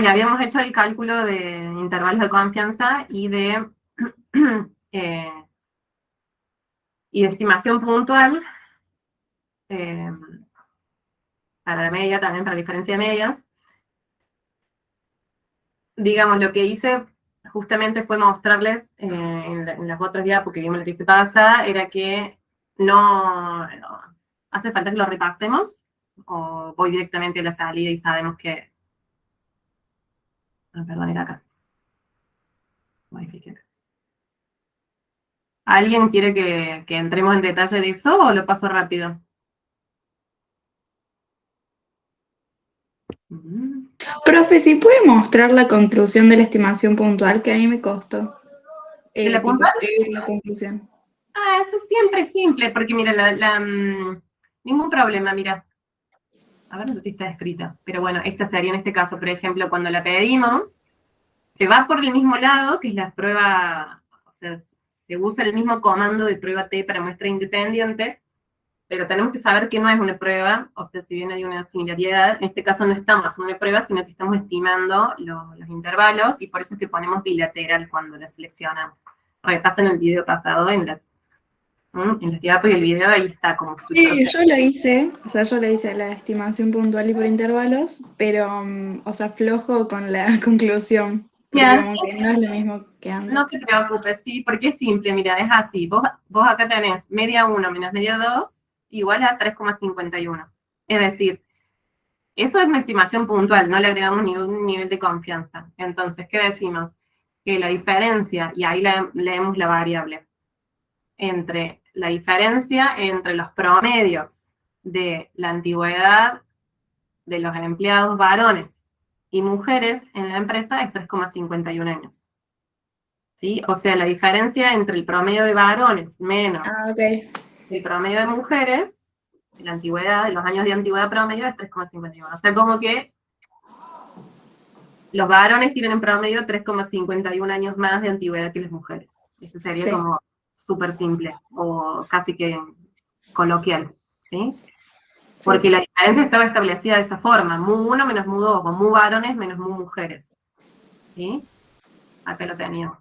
Y habíamos hecho el cálculo de intervalos de confianza y de estimación puntual para la media, también para la diferencia de medias. Digamos, lo que hice justamente fue mostrarles en las otras diapos que vimos la clase pasada, era que no hace falta que lo repasemos, o voy directamente a la salida y sabemos que... perdón, era acá. Modifique. ¿Alguien quiere que entremos en detalle de eso o lo paso rápido? Profe, ¿sí puede mostrar la conclusión de la estimación puntual? Que a mí me costó. ¿De la Tipo, puntual? escribir la conclusión. Eso siempre es simple, porque mira, ningún problema, mira. A ver, no sé si está escrita, pero bueno, esta sería en este caso, por ejemplo, cuando la pedimos, se va por el mismo lado, que es la prueba, o sea, se usa el mismo comando de prueba T para muestra independiente, pero tenemos que saber que no es una prueba, o sea, si bien hay una similaridad, en este caso no estamos haciendo una prueba, sino que estamos estimando los intervalos, y por eso es que ponemos bilateral cuando la seleccionamos. Repasen el video pasado en las diapos y el video, ahí está como... Sí, yo lo hice, o sea, yo le hice la estimación puntual y por intervalos, pero, o sea, flojo con la conclusión, porque Bien. como que no es lo mismo que antes. No se preocupe, sí, porque es simple, mira, es así. Vos acá tenés media 1 menos media 2 igual a 3,51. Es decir, eso es una estimación puntual, no le agregamos ningún nivel de confianza. Entonces, ¿qué decimos? Que la diferencia, y ahí leemos la variable, entre la diferencia entre los promedios de la antigüedad de los empleados varones y mujeres en la empresa es 3,51 años. ¿Sí? O sea, la diferencia entre el promedio de varones menos Okay. el promedio de mujeres, la antigüedad, los años de antigüedad promedio es 3,51. O sea, como que los varones tienen en promedio 3,51 años más de antigüedad que las mujeres. Eso sería como súper simple, o casi que coloquial, ¿sí? Porque la diferencia estaba establecida de esa forma, mu1 menos mu2, o mu varones menos mu mujeres. ¿Sí? Acá lo teníamos.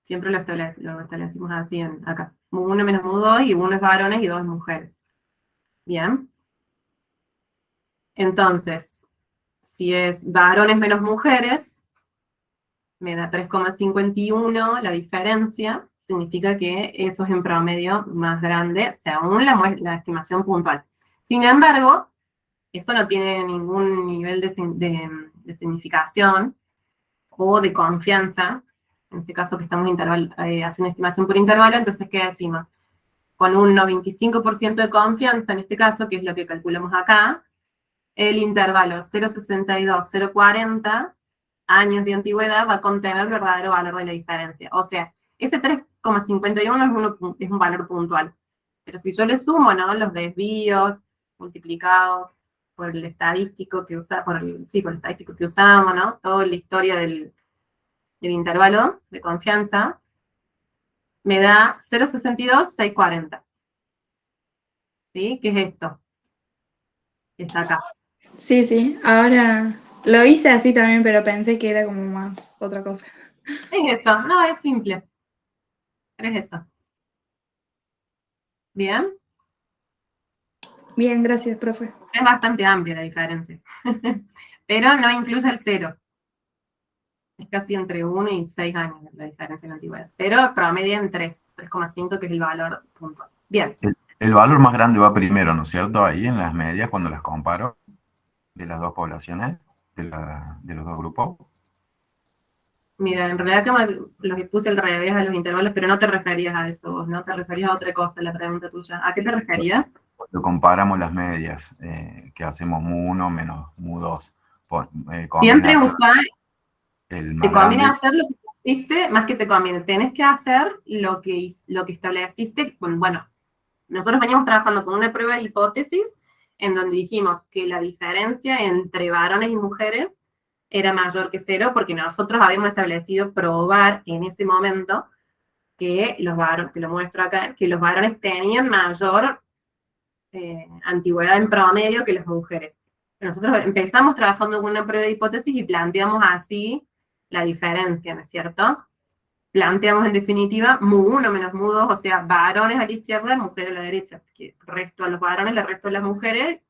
Siempre lo establecimos así acá. Mu1 menos mu2, y 1 es varones y 2 es mujeres. Bien. Entonces, si es varones menos mujeres, me da 3,51 la diferencia, significa que eso es en promedio más grande, según la estimación puntual. Sin embargo, eso no tiene ningún nivel de significación o de confianza, en este caso que estamos haciendo estimación por intervalo, entonces, ¿qué decimos? Con un 95% de confianza, en este caso, que es lo que calculamos acá, el intervalo 0,62-0,40 años de antigüedad va a contener el verdadero valor de la diferencia. O sea, ese 3,51 es un valor puntual. Pero si yo le sumo, ¿no?, los desvíos multiplicados por el estadístico que por el estadístico que usamos, ¿no?, toda la historia del intervalo de confianza, me da 0,62,640. ¿Sí? ¿Qué es esto? Está acá. Sí, ahora lo hice así también, pero pensé que era como más otra cosa. Es eso, no, es simple. Es eso. ¿Bien? Bien, gracias, profe. Es bastante amplia la diferencia. pero no incluye el 0. Es casi entre 1 y 6 años la diferencia en la antigüedad. Pero promedia en 3,5, que es el valor puntual. Bien. El valor más grande va primero, ¿no es cierto? Ahí en las medias, cuando las comparo de las dos poblaciones, de los dos grupos. Mira, en realidad los puse al revés a los intervalos, pero no te referías a eso, vos, ¿no? Te referías a otra cosa, la pregunta tuya. ¿A qué te referías? Cuando comparamos las medias, que hacemos mu1 menos mu2, Siempre usar, el te más conviene grande. hacer lo que hiciste, más que te conviene. Tenés que hacer lo que estableciste. Bueno, nosotros veníamos trabajando con una prueba de hipótesis en donde dijimos que la diferencia entre varones y mujeres era mayor que 0, porque nosotros habíamos establecido probar en ese momento que los varones, te lo muestro acá, que los varones tenían mayor antigüedad en promedio que las mujeres. Nosotros empezamos trabajando con una prueba de hipótesis y planteamos así la diferencia, ¿no es cierto? Planteamos en definitiva mu1 menos mu2, o sea, varones a la izquierda, mujeres a la derecha, que resto a los varones, le resto a las mujeres,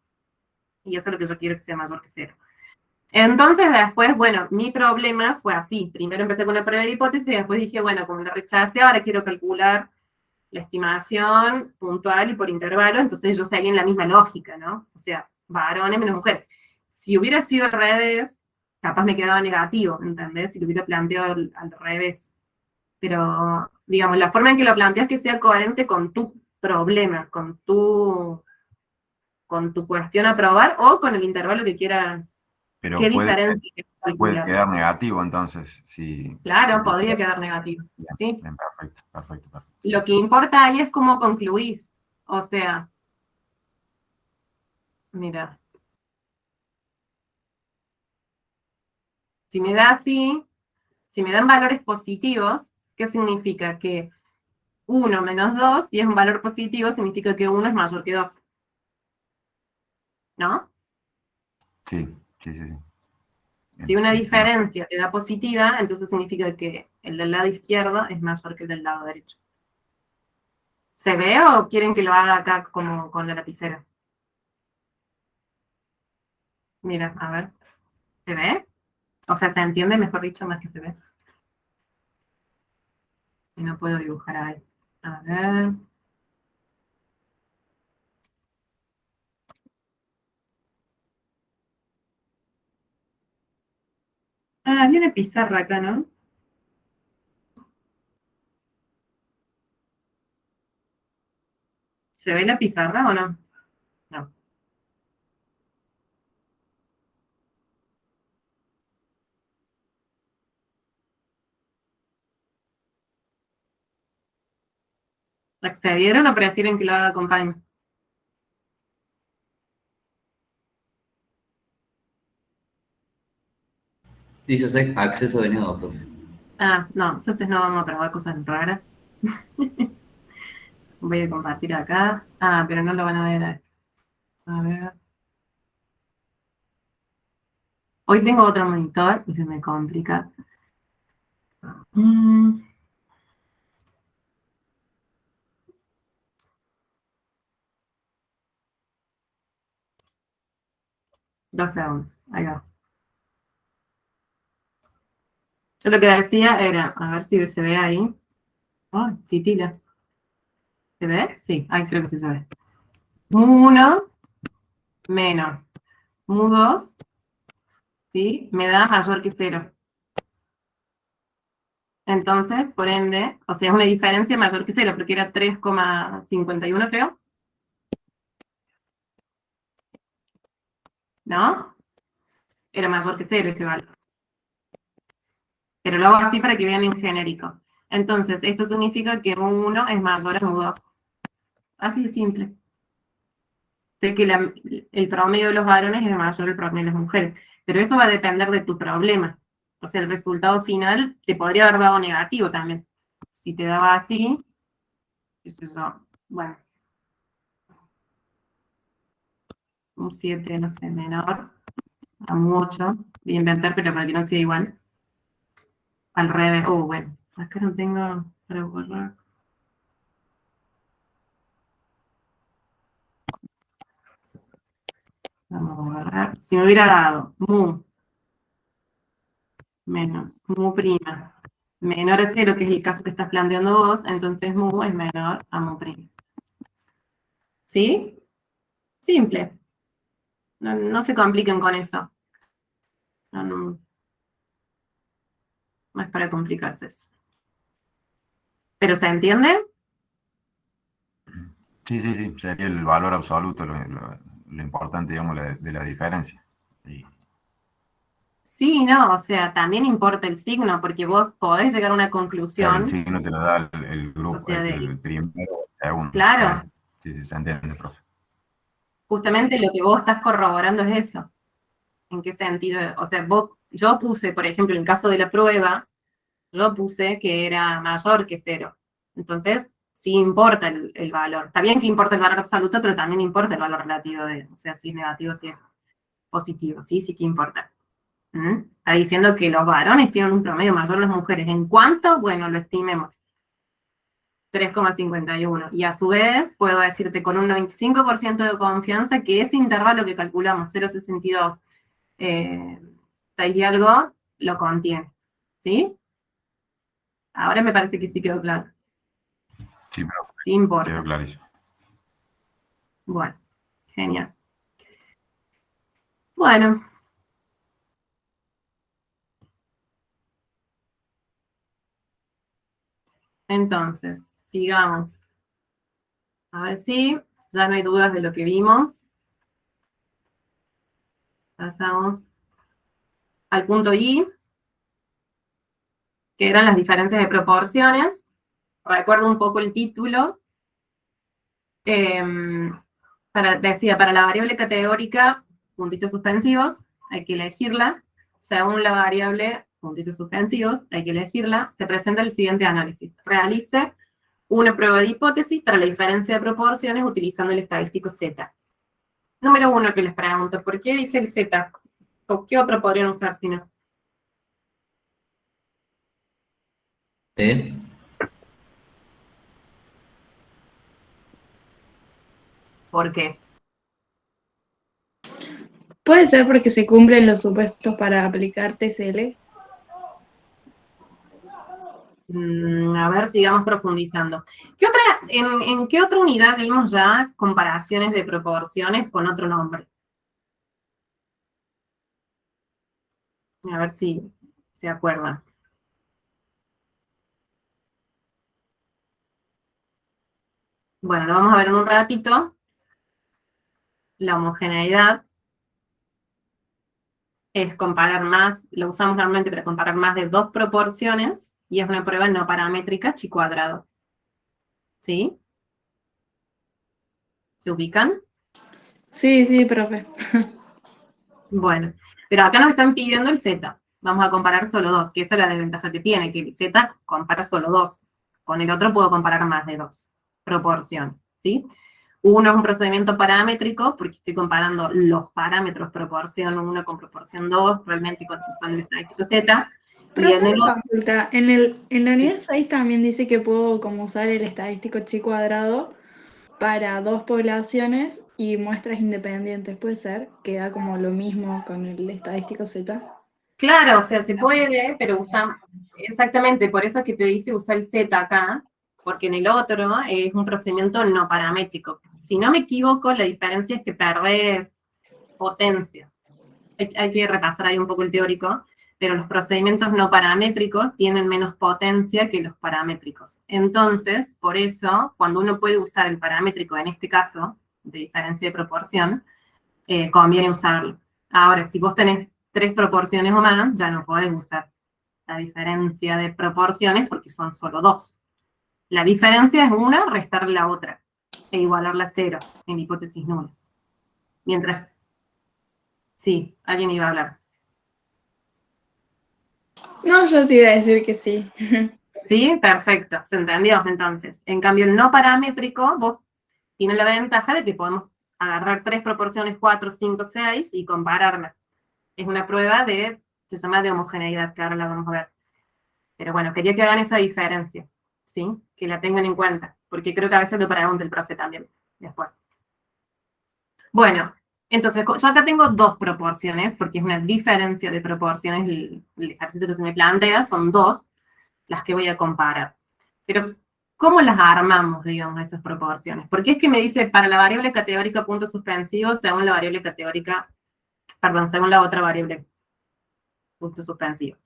y eso es lo que yo quiero que sea mayor que 0. Entonces después, bueno, mi problema fue así. Primero empecé con la prueba de hipótesis y después dije, bueno, como la rechacé, ahora quiero calcular la estimación puntual y por intervalo, entonces yo seguí en la misma lógica, ¿no? O sea, varones menos mujeres. Si hubiera sido al revés, capaz me quedaba negativo, ¿entendés? Si lo hubiera planteado al revés. Pero, digamos, la forma en que lo planteas que sea coherente con tu problema, con tu cuestión a probar o con el intervalo que quieras. ¿Qué Pero diferencia quieres puede calcular? quedar negativo, entonces, si Claro, podría quisiera. quedar negativo, Bien, ¿sí? bien, perfecto, perfecto, perfecto. Lo que importa ahí es cómo concluís. O sea, mira, si me da así, si me dan valores positivos, ¿qué significa? Que 1 menos 2, si es un valor positivo, significa que 1 es mayor que 2. ¿No? Sí, sí, sí, sí. Si una Entiendo. diferencia te da positiva, entonces significa que el del lado izquierdo es mayor que el del lado derecho. ¿Se ve o quieren que lo haga acá como con la lapicera? Mira, a ver. ¿Se ve? O sea, se entiende, mejor dicho, más que se ve. Y no puedo dibujar ahí. A ver. Ah, viene pizarra acá, ¿no? ¿Se ve la pizarra o no? No. ¿Accedieron o prefieren que lo haga con Paint? Dice usted acceso denegado, profe. Ah, no, entonces no vamos a probar cosas raras. Voy a compartir acá. Ah, pero no lo van a ver. A ver. Hoy tengo otro monitor y se me complica. Mm, 2 segundos. Ahí va. Yo lo que decía era, a ver si se ve ahí. Oh, titila. ¿Se ve? Sí, ahí creo que sí se ve. Mu1 menos Mu2, ¿sí? Me da mayor que 0. Entonces, por ende, o sea, es una diferencia mayor que 0, porque era 3,51, creo, ¿no? Era mayor que 0 ese valor. Pero lo hago así para que vean en genérico. Entonces, esto significa que Mu1 es mayor a Mu2. Así de simple. Sé que el promedio de los varones es mayor al promedio de las mujeres, pero eso va a depender de tu problema. O sea, el resultado final te podría haber dado negativo también. Si te daba así, qué sé yo, bueno, un 7, no sé, menor a un 8, voy a inventar, pero para que no sea igual. Al revés, bueno, acá no tengo para borrar. Vamos a ver. Si me hubiera dado mu menos mu prima menor a 0, que es el caso que estás planteando vos, entonces mu es menor a mu prima. ¿Sí? Simple. No se compliquen con eso. No es para complicarse eso. ¿Pero se entiende? Sí, sería el valor absoluto lo importante, digamos, de la diferencia. Y, Sí, no, o sea, también importa el signo, porque vos podés llegar a una claro, el conclusión, signo te lo da el o grupo, sea, el primero o el segundo. claro, Sí, se entiende, profe. justamente lo que vos estás corroborando es eso. ¿En qué sentido? O sea, yo puse, por ejemplo, en el caso de la prueba, yo puse que era mayor que 0. Entonces, sí importa el valor. Está bien que importa el valor absoluto, pero también importa el valor relativo o sea, si es negativo, si es positivo, sí que importa. Está diciendo que los varones tienen un promedio mayor que las mujeres. ¿En cuánto? Bueno, lo estimemos. 3,51. Y a su vez, puedo decirte con un 95% de confianza que ese intervalo que calculamos, 0,62, 6 y algo, lo contiene. ¿Sí? Ahora me parece que sí quedó claro. Sí, profe, Sí importa. quedó clarísimo. Bueno, genial. Bueno. Entonces, sigamos. A ver si ya no hay dudas de lo que vimos. Pasamos al punto I, que eran las diferencias de proporciones. Recuerdo un poco el título. Decía, para la variable categórica, puntitos suspensivos, hay que elegirla. Según la variable, puntitos suspensivos, hay que elegirla. Se presenta el siguiente análisis. Realice una prueba de hipótesis para la diferencia de proporciones utilizando el estadístico Z. Número 1 que les pregunto, ¿por qué dice el Z? ¿O qué otro podrían usar si no? T. ¿Por qué? Puede ser porque se cumplen los supuestos para aplicar TCL. A ver, sigamos profundizando. ¿En qué otra unidad vimos ya comparaciones de proporciones con otro nombre? A ver si se acuerdan. Bueno, lo vamos a ver en un ratito. La homogeneidad es comparar más, lo usamos normalmente para comparar más de dos proporciones, y es una prueba no paramétrica chi cuadrado. ¿Sí? ¿Se ubican? Sí, profe. Bueno, pero acá nos están pidiendo el Z. Vamos a comparar solo dos, que esa es la desventaja que tiene, que el Z compara solo dos. Con el otro puedo comparar más de dos proporciones, ¿sí? Uno es un procedimiento paramétrico, porque estoy comparando los parámetros proporción 1 con proporción 2, realmente usando el estadístico Z. Y Profe, en el una otro, consulta. En la unidad 6 también dice que puedo como usar el estadístico chi cuadrado para dos poblaciones y muestras independientes. Puede ser, queda como lo mismo con el estadístico Z. claro, o sea, se puede, pero usa, exactamente, por eso es que te dice usar el Z acá, porque en el otro es un procedimiento no paramétrico. Si no me equivoco, la diferencia es que perdés potencia. Hay que repasar ahí un poco el teórico, pero los procedimientos no paramétricos tienen menos potencia que los paramétricos. Entonces, por eso, cuando uno puede usar el paramétrico, en este caso, de diferencia de proporción, conviene usarlo. Ahora, si vos tenés 3 proporciones o más, ya no podés usar la diferencia de proporciones porque son solo 2. La diferencia es una, restar la otra, e igualarla a 0, en hipótesis nula. Mientras, sí, alguien iba a hablar. No, yo te iba a decir que sí. ¿Sí? Perfecto, se entendió entonces. En cambio, el no paramétrico, vos tiene la ventaja de que podemos agarrar 3 proporciones, 4, 5, 6 y compararlas. Es una prueba se llama de homogeneidad, que ahora la vamos a ver. Pero bueno, quería que hagan esa diferencia, ¿sí? Que la tengan en cuenta, porque creo que a veces lo pregunta el profe también, después. Bueno, Entonces, yo acá tengo dos proporciones, porque es una diferencia de proporciones, el ejercicio que se me plantea son dos, las que voy a comparar. Pero, ¿cómo las armamos, digamos, esas proporciones? Porque es que me dice, para la variable categórica punto suspensivo, según la variable categórica, perdón, según la otra variable puntos suspensivos.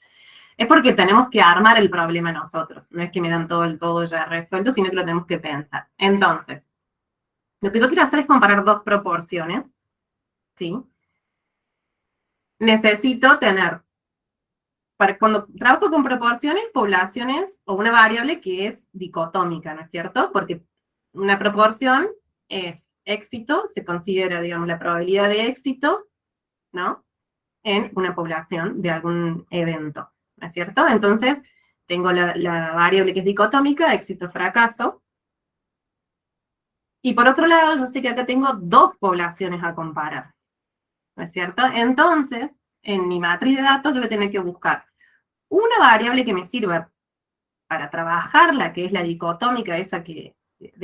Es porque tenemos que armar el problema nosotros. No es que me dan todo el todo ya resuelto, sino que lo tenemos que pensar. Entonces, lo que yo quiero hacer es comparar dos proporciones, ¿sí? Necesito tener, cuando trabajo con proporciones, poblaciones o una variable que es dicotómica, ¿no es cierto? Porque una proporción es éxito, se considera, digamos, la probabilidad de éxito, ¿no? En una población de algún evento, ¿no es cierto? Entonces, tengo la variable que es dicotómica, éxito-fracaso, y por otro lado, yo sé que acá tengo dos poblaciones a comparar, ¿no es cierto? Entonces, en mi matriz de datos yo voy a tener que buscar una variable que me sirva para trabajarla, que es la dicotómica, esa de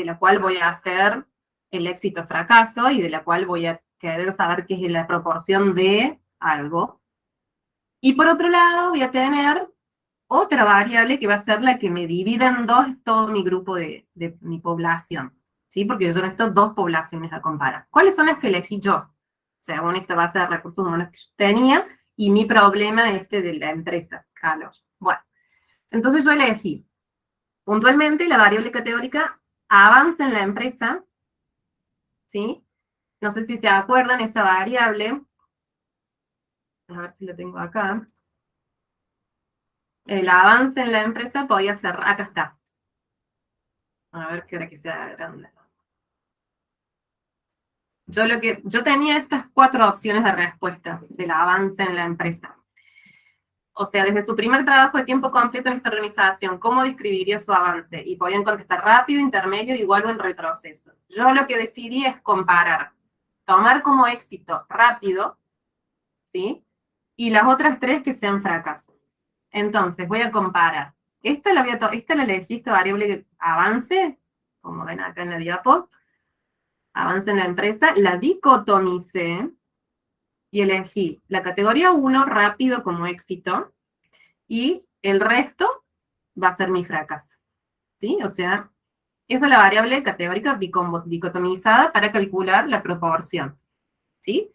la cual voy a hacer el éxito-fracaso y de la cual voy a querer saber qué es la proporción de algo. Y por otro lado, voy a tener otra variable que va a ser la que me divida en dos todo mi grupo de mi población, ¿sí? Porque yo necesito dos poblaciones a comparar. ¿Cuáles son las que elegí yo? Según esta base de recursos humanos que yo tenía, y mi problema de la empresa, Carlos. Bueno, entonces yo elegí, puntualmente, la variable categórica avanza en la empresa, ¿sí? No sé si se acuerdan, esa variable, a ver si lo tengo acá, el avance en la empresa podía ser, acá está. A ver qué hora que sea grande. Yo tenía estas cuatro opciones de respuesta del avance en la empresa. O sea, desde su primer trabajo de tiempo completo en esta organización, ¿cómo describiría su avance? Y podían contestar rápido, intermedio, igual o en retroceso. Yo lo que decidí es comparar, tomar como éxito rápido, ¿sí? Y las otras tres que sean fracaso. Entonces, voy a comparar. Esta la elegí, esta variable avance, como ven acá en la diapo, avance en la empresa, la dicotomicé y elegí la categoría 1, rápido como éxito, y el resto va a ser mi fracaso, ¿sí? O sea, esa es la variable categórica dicotomizada para calcular la proporción, ¿sí?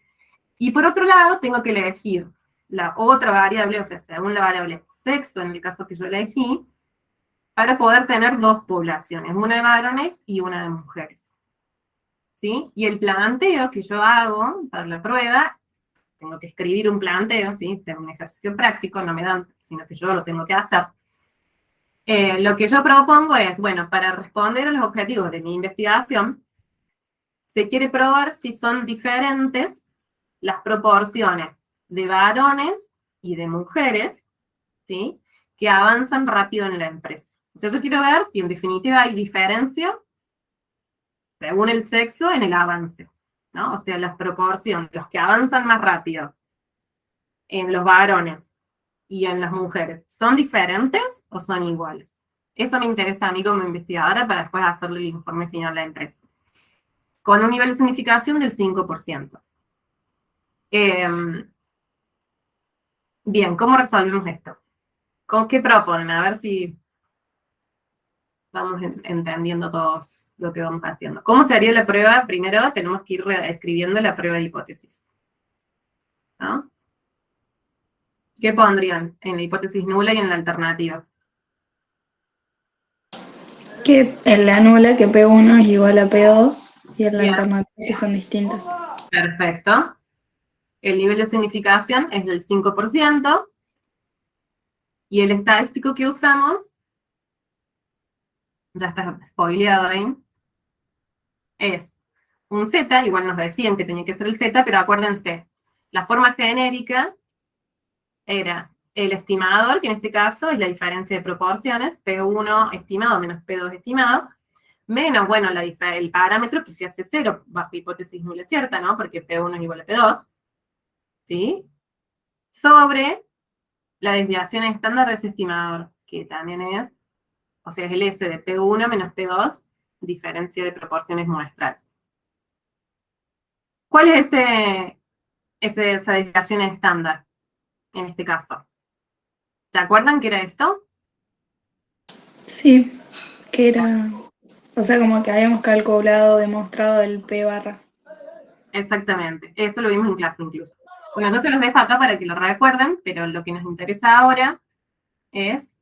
Y por otro lado, tengo que elegir la otra variable, o sea, según la variable sexo, en el caso que yo elegí, para poder tener dos poblaciones, una de varones y una de mujeres, ¿sí? Y el planteo que yo hago para la prueba, tengo que escribir un planteo, ¿sí? Tengo un ejercicio práctico, no me dan, sino que yo lo tengo que hacer. Lo que yo propongo es, bueno, para responder a los objetivos de mi investigación, se quiere probar si son diferentes las proporciones de varones y de mujeres, ¿sí? Que avanzan rápido en la empresa. O sea, yo quiero ver si en definitiva hay diferencia según el sexo en el avance, ¿no? O sea, las proporciones, los que avanzan más rápido en los varones y en las mujeres, ¿son diferentes o son iguales? Eso me interesa a mí como investigadora para después hacerle el informe final a la empresa. Con un nivel de significación del 5%. Bien, ¿cómo resolvemos esto? ¿Con qué proponen? A ver si vamos entendiendo todos lo que vamos haciendo. ¿Cómo se haría la prueba? Primero tenemos que ir escribiendo la prueba de hipótesis, ¿no? ¿Qué pondrían en la hipótesis nula y en la alternativa? Que en la nula que P1 es igual a P2 y en la Bien. alternativa que son distintas. Perfecto. El nivel de significación es del 5%. Y el estadístico que usamos, ya está spoileado ahí, es un Z, igual nos decían que tenía que ser el Z, pero acuérdense, la forma genérica era el estimador, que en este caso es la diferencia de proporciones, P1 estimado menos P2 estimado, menos, bueno, el parámetro que se hace 0, bajo hipótesis nula cierta, ¿no? Porque P1 es igual a P2, ¿sí? Sobre la desviación estándar de ese estimador, que también es, o sea, es el S de P1 menos P2, diferencia de proporciones muestrales. ¿Cuál es esa desviación estándar en este caso? ¿Se acuerdan que era esto? Sí, que era, o sea, como que habíamos calculado, demostrado el P barra. Exactamente, eso lo vimos en clase incluso. Bueno, yo se los dejo acá para que lo recuerden, pero lo que nos interesa ahora es,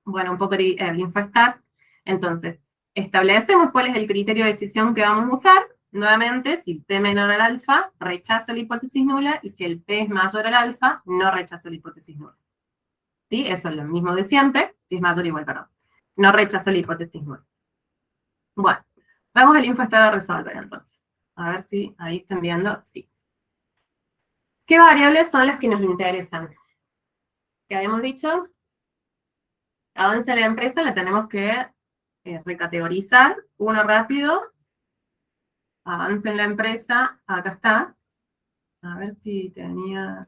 bueno, un poco el InfoStat. Entonces, establecemos cuál es el criterio de decisión que vamos a usar. Nuevamente, si P menor al alfa, rechazo la hipótesis nula, y si el P es mayor al alfa, no rechazo la hipótesis nula. ¿Sí? Eso es lo mismo de siempre, si es mayor o igual, perdón. No rechazo la hipótesis nula. Bueno, vamos al InfoStat a resolver entonces. A ver si ahí están viendo, sí. ¿Qué variables son las que nos interesan? ¿Qué habíamos dicho? Avance de la empresa la tenemos que recategorizar. Uno rápido. Avance en la empresa. Acá está. A ver si tenía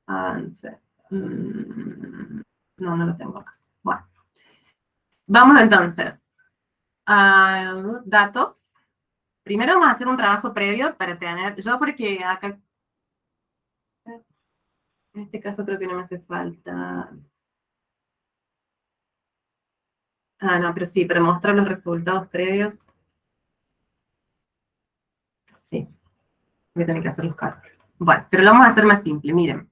avance. No, no lo tengo acá. Bueno. Vamos entonces a datos. Primero vamos a hacer un trabajo previo para tener, yo porque acá, en este caso creo que no me hace falta. Ah, no, pero sí, para mostrar los resultados previos. Sí, voy a tener que hacer los cálculos. Bueno, pero lo vamos a hacer más simple, miren.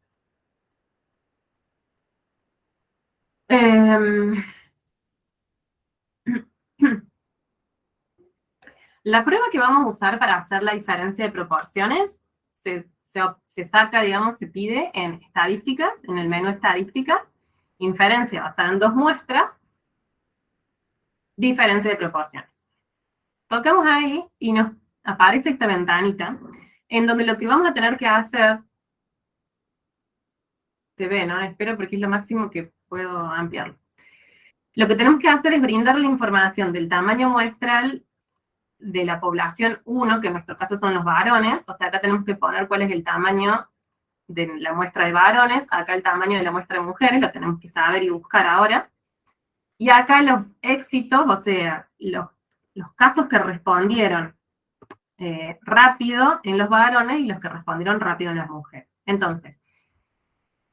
La prueba que vamos a usar para hacer la diferencia de proporciones se saca, digamos, se pide en estadísticas, en el menú estadísticas, inferencia basada en 2 muestras, diferencia de proporciones. Tocamos ahí y nos aparece esta ventanita, en donde lo que vamos a tener que hacer, se ve, ¿no? Espero porque es lo máximo que puedo ampliarlo. Lo que tenemos que hacer es brindar la información del tamaño muestral de la población 1, que en nuestro caso son los varones, o sea, acá tenemos que poner cuál es el tamaño de la muestra de varones, acá el tamaño de la muestra de mujeres, lo tenemos que saber y buscar ahora, y acá los éxitos, o sea, los casos que respondieron rápido en los varones y los que respondieron rápido en las mujeres. Entonces,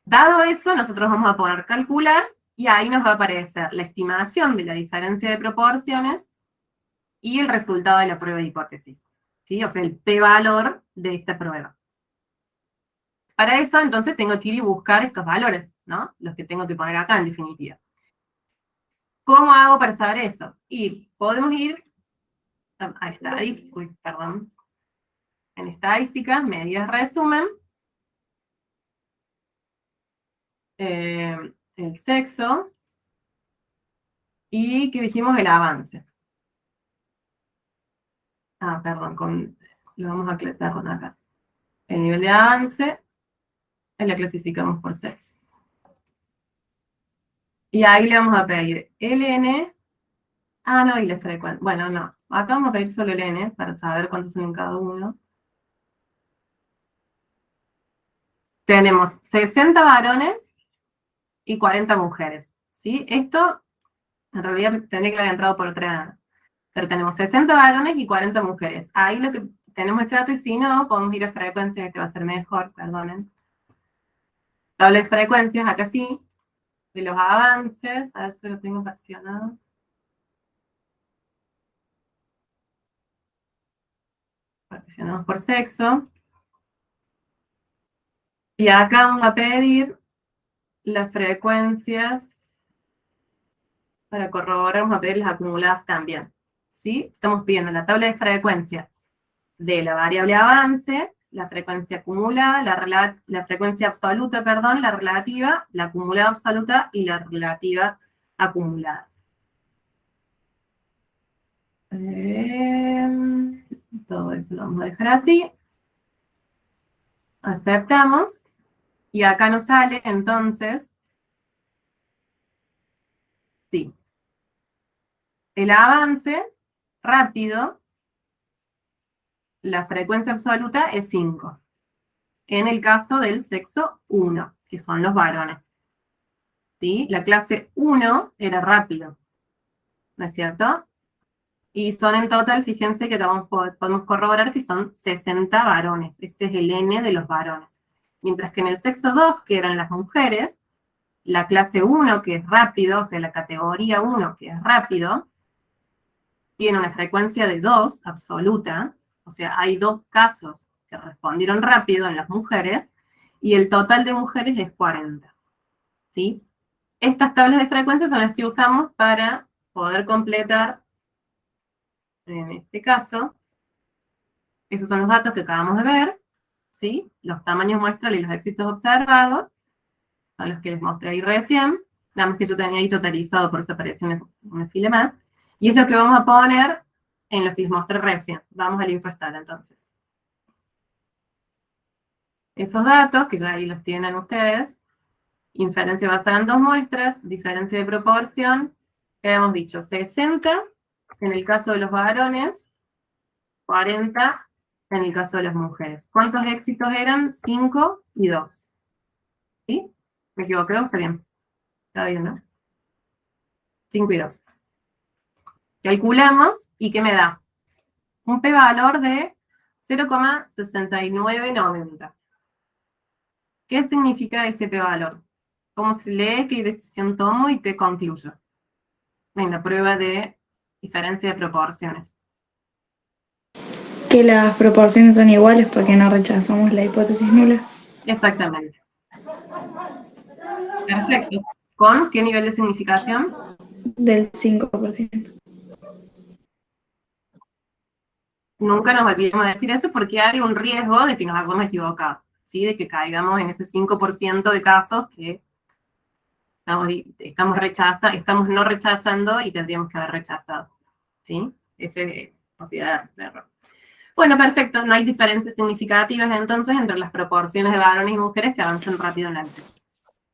dado eso, nosotros vamos a poner calcular, y ahí nos va a aparecer la estimación de la diferencia de proporciones y el resultado de la prueba de hipótesis, ¿sí? O sea, el p-valor de esta prueba. Para eso, entonces, tengo que ir y buscar estos valores, ¿no? Los que tengo que poner acá, en definitiva. ¿Cómo hago para saber eso? Y podemos ir a estadísticas, perdón. En estadísticas, medidas resumen, el sexo, y ¿qué dijimos? El avance. Ah, perdón, lo vamos a perdón, acá. El nivel de avance, la clasificamos por sexo. Y ahí le vamos a pedir el n. Ah, no, y la frecuencia. Bueno, no. Acá vamos a pedir solo el n para saber cuántos son en cada uno. Tenemos 60 varones y 40 mujeres, ¿sí? Esto, en realidad, tendría que haber entrado por otra. Pero tenemos 60 varones y 40 mujeres. Ahí lo que tenemos ese dato, y si no, podemos ir a frecuencias, que va a ser mejor, perdonen. Tabla de frecuencias, acá sí, de los avances, a ver si lo tengo particionado. Particionamos por sexo. Y acá vamos a pedir las frecuencias, para corroborar, vamos a pedir las acumuladas también. ¿Sí? Estamos pidiendo la tabla de frecuencia de la variable avance, la frecuencia acumulada, la frecuencia absoluta, perdón, la relativa, la acumulada absoluta y la relativa acumulada. Todo eso lo vamos a dejar así. Aceptamos. Y acá nos sale, entonces, sí, el avance rápido, la frecuencia absoluta es 5. En el caso del sexo 1, que son los varones. ¿Sí? La clase 1 era rápido, ¿no es cierto? Y son en total, fíjense que podemos corroborar que son 60 varones. Ese es el N de los varones. Mientras que en el sexo 2, que eran las mujeres, la clase 1, que es rápido, o sea, la categoría 1, que es rápido, tiene una frecuencia de 2 absoluta, o sea, hay 2 casos que respondieron rápido en las mujeres, y el total de mujeres es 40. ¿Sí? Estas tablas de frecuencias son las que usamos para poder completar, en este caso, esos son los datos que acabamos de ver, ¿sí? Los tamaños muestrales y los éxitos observados, son los que les mostré ahí recién, nada más que yo tenía ahí totalizado, por eso apareció una fila más, y es lo que vamos a poner en lo que les mostré recién. Vamos al infostat entonces. Esos datos, que ya ahí los tienen ustedes, inferencia basada en 2 muestras, diferencia de proporción, que habíamos dicho 60 en el caso de los varones, 40 en el caso de las mujeres. ¿Cuántos éxitos eran? 5 y 2. ¿Sí? ¿Me equivoqué o está bien? Está bien, ¿no? 5 y 2. Calculamos, ¿y qué me da? Un p-valor de 0,6990. ¿Qué significa ese p-valor? ¿Cómo se lee? ¿Qué decisión tomo? ¿Y qué concluyo? En la prueba de diferencia de proporciones. Que las proporciones son iguales porque no rechazamos la hipótesis nula. Exactamente. Perfecto. ¿Con qué nivel de significación? Del 5%. Nunca nos olvidemos de decir eso porque hay un riesgo de que nos hayamos equivocado, ¿sí? De que caigamos en ese 5% de casos que estamos no rechazando y tendríamos que haber rechazado, ¿sí? Ese posibilidad de error. Bueno, perfecto, no hay diferencias significativas entonces entre las proporciones de varones y mujeres que avancen rápido en la ENTES.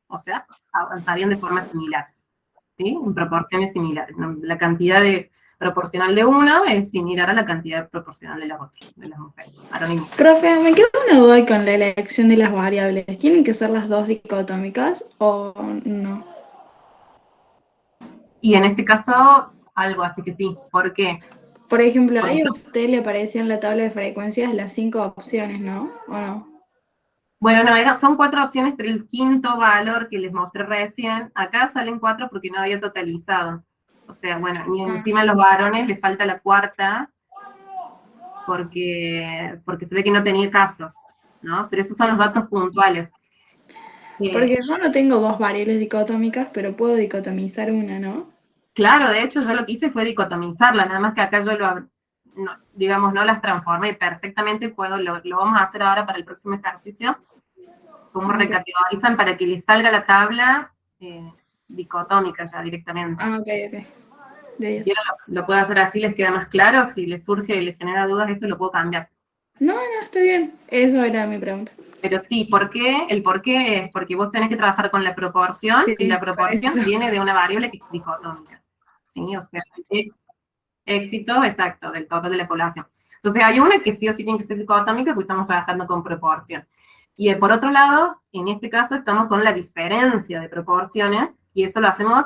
O sea, avanzarían de forma similar, ¿sí? En proporciones similares. La cantidad proporcional de uno es similar a la cantidad proporcional de las otras, de las mujeres, varón y mujer. Profe, me queda una duda con la elección de las variables. ¿Tienen que ser las dos dicotómicas o no? Y en este caso, algo así que sí. ¿Por qué? Por ejemplo, ahí a usted le aparecía en la tabla de frecuencias las 5 opciones, ¿no? ¿O no? Bueno, no, son 4 opciones, pero el quinto valor que les mostré recién, acá salen 4 porque no había totalizado. O sea, bueno, y encima a los varones les falta la cuarta porque se ve que no tenía casos, ¿no? Pero esos son los datos puntuales. Porque yo no tengo dos variables dicotómicas, pero puedo dicotomizar una, ¿no? Claro, de hecho yo lo que hice fue dicotomizarla, nada más que acá yo digamos, no las transformé perfectamente, lo vamos a hacer ahora para el próximo ejercicio, cómo recategorizan para que les salga la tabla dicotómica ya directamente. Ah, ok. Si quieren, lo puedo hacer así, les queda más claro, si les surge, les genera dudas, esto lo puedo cambiar. No, está bien, eso era mi pregunta. Pero sí, ¿por qué? El por qué es porque vos tenés que trabajar con la proporción, Sí, y la proporción eso. viene de una variable que es dicotómica, ¿sí? O sea, éxito exacto del total de la población. Entonces hay una que sí o sí tiene que ser dicotómica porque estamos trabajando con proporción. Y por otro lado, en este caso estamos con la diferencia de proporciones, y eso lo hacemos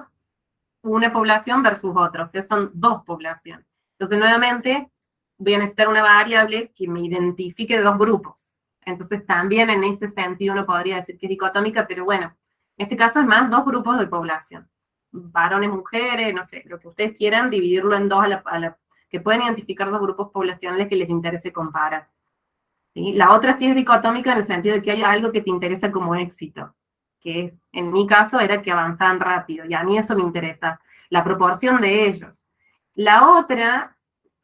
una población versus otra, o sea, son 2 poblaciones. Entonces, nuevamente, voy a necesitar una variable que me identifique 2 grupos. Entonces, también en ese sentido uno podría decir que es dicotómica, pero bueno, en este caso es más 2 grupos de población. Varones, mujeres, no sé, lo que ustedes quieran, dividirlo en 2 que pueden identificar 2 grupos poblacionales que les interese comparar. ¿Sí? La otra sí es dicotómica en el sentido de que hay algo que te interesa como éxito, que es, en mi caso, era que avanzaban rápido, y a mí eso me interesa, la proporción de ellos. La otra,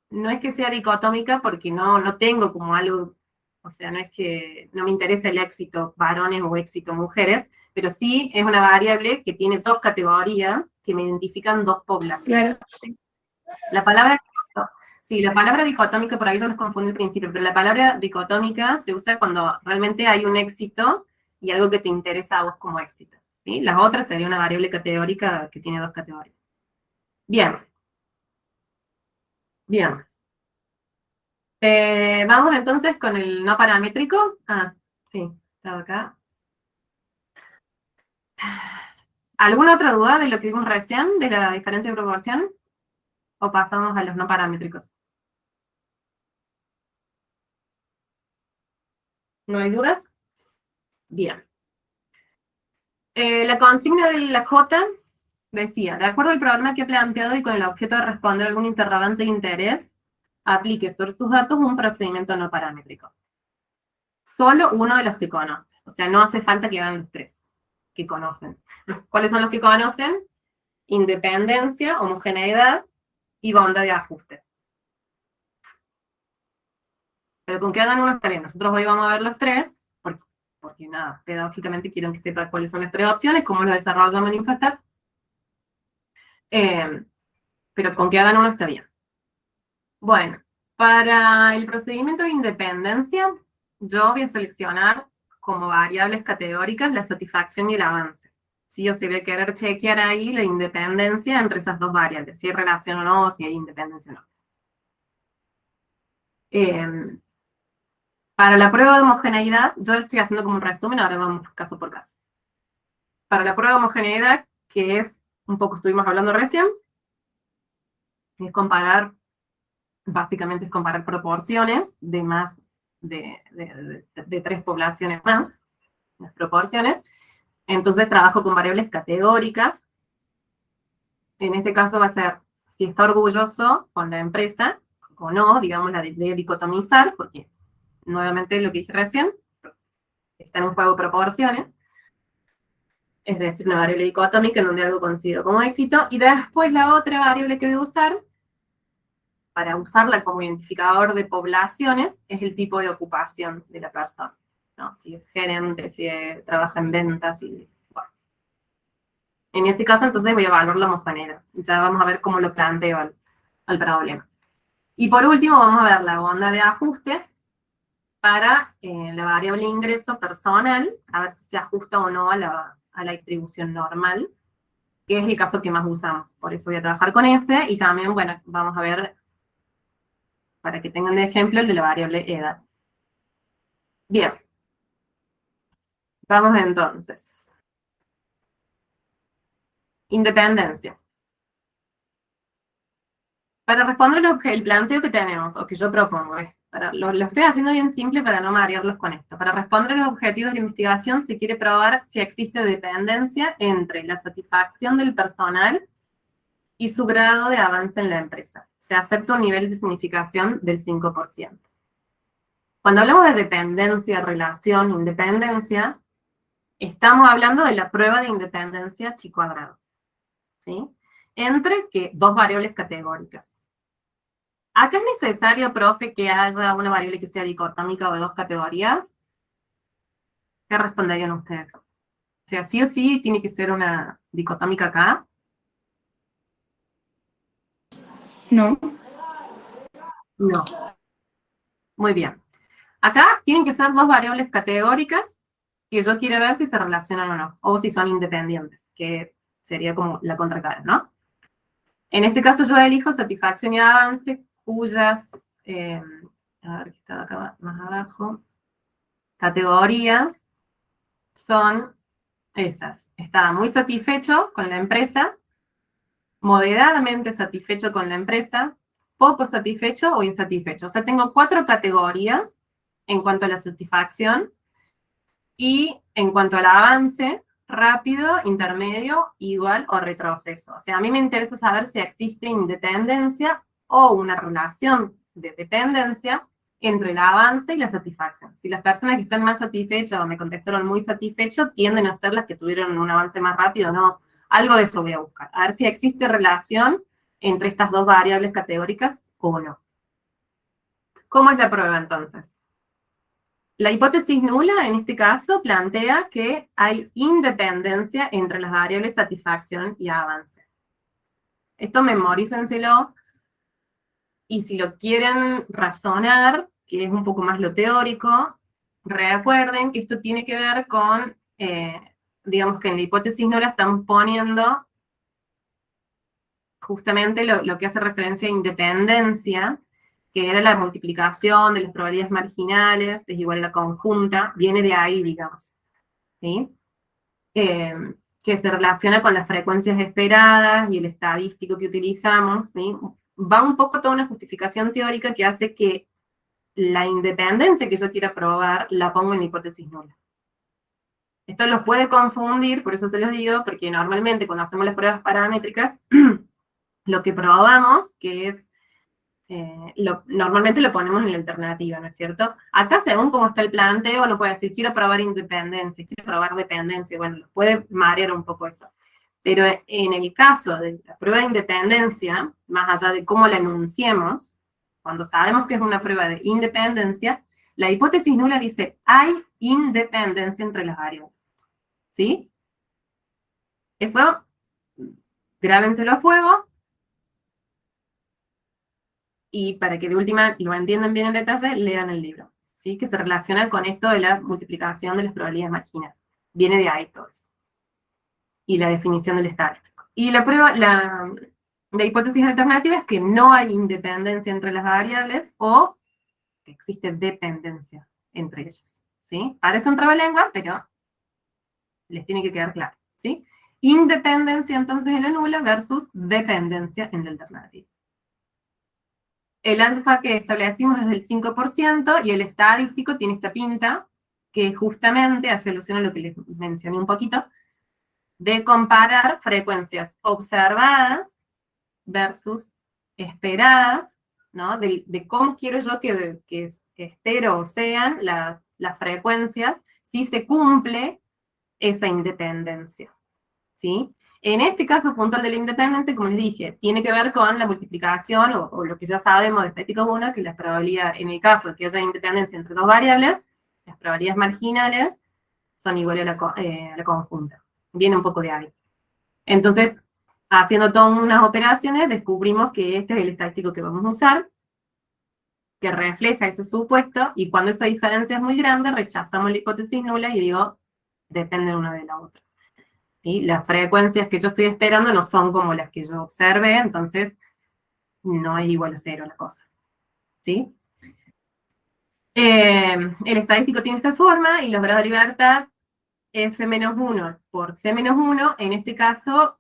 no es que sea dicotómica porque no tengo como algo, o sea, no es que no me interesa el éxito varones o éxito mujeres, pero sí es una variable que tiene 2 categorías que me identifican 2 poblaciones. Claro, sí. La palabra dicotómica, por ahí yo los confundí al principio, pero la palabra dicotómica se usa cuando realmente hay un éxito y algo que te interesa a vos como éxito, ¿sí? Las otras sería una variable categórica que tiene 2 categorías. Bien. Bien. Vamos entonces con el no paramétrico. Ah, sí, estaba acá. ¿Alguna otra duda de lo que vimos recién, de la diferencia de proporción? ¿O pasamos a los no paramétricos? ¿No hay dudas? Bien. La consigna de la J decía, de acuerdo al programa que he planteado y con el objeto de responder algún interrogante de interés, aplique sobre sus datos un procedimiento no paramétrico. Solo uno de los que conoce. O sea, no hace falta que hagan los tres que conocen. ¿Cuáles son los que conocen? Independencia, homogeneidad y bondad de ajuste. Pero con que hagan uno está bien. Nosotros hoy vamos a ver los tres, porque nada, pedagógicamente quiero que sepan cuáles son las tres opciones, cómo lo desarrollamos en Infostat. Pero con que hagan uno está bien. Bueno, para el procedimiento de independencia, yo voy a seleccionar como variables categóricas la satisfacción y el avance. ¿Sí? O sea, voy a querer chequear ahí la independencia entre esas dos variables, si hay relación o no, si hay independencia o no. Para la prueba de homogeneidad, yo estoy haciendo como un resumen, ahora vamos caso por caso. Para la prueba de homogeneidad, que es, un poco estuvimos hablando recién, es comparar, básicamente es comparar proporciones de más de tres poblaciones más, las proporciones. Entonces trabajo con variables categóricas. En este caso va a ser si está orgulloso con la empresa o no, digamos, la de dicotomizar, porque nuevamente lo que dije recién, está en un juego de proporciones, es decir, una variable dicotómica en donde algo considero como éxito, y después la otra variable que voy a usar, para usarla como identificador de poblaciones, es el tipo de ocupación de la persona, ¿no? Si es gerente, si trabaja en ventas, y bueno. En este caso, entonces, voy a evaluar la homogeneidad. Ya vamos a ver cómo lo planteo al problema. Y por último, vamos a ver la bondad de ajuste para la variable ingreso personal, a ver si se ajusta o no a la distribución normal, que es el caso que más usamos. Por eso voy a trabajar con ese, y también, bueno, vamos a ver, para que tengan de ejemplo, el de la variable edad. Bien. Vamos entonces. Independencia. Para responder el planteo que tenemos, o que yo propongo, lo estoy haciendo bien simple para no marearlos con esto. Para responder los objetivos de la investigación se quiere probar si existe dependencia entre la satisfacción del personal y su grado de avance en la empresa. Se acepta un nivel de significación del 5%. Cuando hablamos de dependencia, relación, independencia, estamos hablando de la prueba de independencia chi cuadrado, ¿sí? Entre dos variables categóricas. ¿Acá es necesario, profe, que haya una variable que sea dicotómica o de dos categorías? ¿Qué responderían ustedes? O sea, sí o sí tiene que ser una dicotómica acá. No. No. Muy bien. Acá tienen que ser dos variables categóricas que yo quiero ver si se relacionan o no, o si son independientes, que sería como la contracara, ¿no? En este caso yo elijo satisfacción y avance, cuyas, a ver, que está acá más abajo, categorías son esas. Está muy satisfecho con la empresa, moderadamente satisfecho con la empresa, poco satisfecho o insatisfecho. O sea, tengo 4 categorías en cuanto a la satisfacción, y en cuanto al avance, rápido, intermedio, igual o retroceso. O sea, a mí me interesa saber si existe independencia o una relación de dependencia entre el avance y la satisfacción. Si las personas que están más satisfechas o me contestaron muy satisfechos tienden a ser las que tuvieron un avance más rápido, no. Algo de eso voy a buscar. A ver si existe relación entre estas dos variables categóricas o no. ¿Cómo es la prueba entonces? La hipótesis nula, en este caso, plantea que hay independencia entre las variables satisfacción y avance. Esto memorícenselo, y si lo quieren razonar, que es un poco más lo teórico, recuerden que esto tiene que ver con, digamos que en la hipótesis nula estamos poniendo justamente lo que hace referencia a independencia, que era la multiplicación de las probabilidades marginales, es igual a la conjunta, viene de ahí, digamos, ¿sí? Que se relaciona con las frecuencias esperadas y el estadístico que utilizamos, ¿sí? va un poco toda una justificación teórica que hace que la independencia que yo quiera probar la pongo en hipótesis nula. Esto los puede confundir, por eso se los digo, porque normalmente cuando hacemos las pruebas paramétricas, lo que probamos, que es, normalmente lo ponemos en la alternativa, ¿no es cierto? Acá, según cómo está el planteo, uno puede decir, quiero probar independencia, quiero probar dependencia, bueno, puede marear un poco eso. Pero en el caso de la prueba de independencia, más allá de cómo la enunciemos, cuando sabemos que es una prueba de independencia, la hipótesis nula dice, hay independencia entre las variables. ¿Sí? Eso, grábenselo a fuego, y para que de última lo entiendan bien en detalle, lean el libro, ¿sí? Que se relaciona con esto de la multiplicación de las probabilidades marginales. Viene de ahí todo eso. Y la definición del estadístico. Y la prueba, la hipótesis alternativa es que no hay independencia entre las variables o que existe dependencia entre ellas, ¿sí? Parece un trabalengua, pero les tiene que quedar claro, ¿sí? Independencia entonces en la nula versus dependencia en la alternativa. El alfa que establecimos es del 5% y el estadístico tiene esta pinta que justamente hace alusión a lo que les mencioné un poquito, de comparar frecuencias observadas versus esperadas, ¿no? De cómo quiero yo que espero o sean las frecuencias si se cumple esa independencia, ¿sí? En este caso puntual de la independencia, como les dije, tiene que ver con la multiplicación o lo que ya sabemos de estadística 1, que la probabilidad, en el caso de que haya independencia entre dos variables, las probabilidades marginales son iguales a la conjunta. Viene un poco de ahí. Entonces, haciendo todas unas operaciones, descubrimos que este es el estadístico que vamos a usar, que refleja ese supuesto, y cuando esa diferencia es muy grande, rechazamos la hipótesis nula y digo, depende una de la otra. ¿Sí? Las frecuencias que yo estoy esperando no son como las que yo observé, entonces no es igual a 0 la cosa. ¿Sí? El estadístico tiene esta forma, y los grados de libertad, f-1 por c-1, en este caso,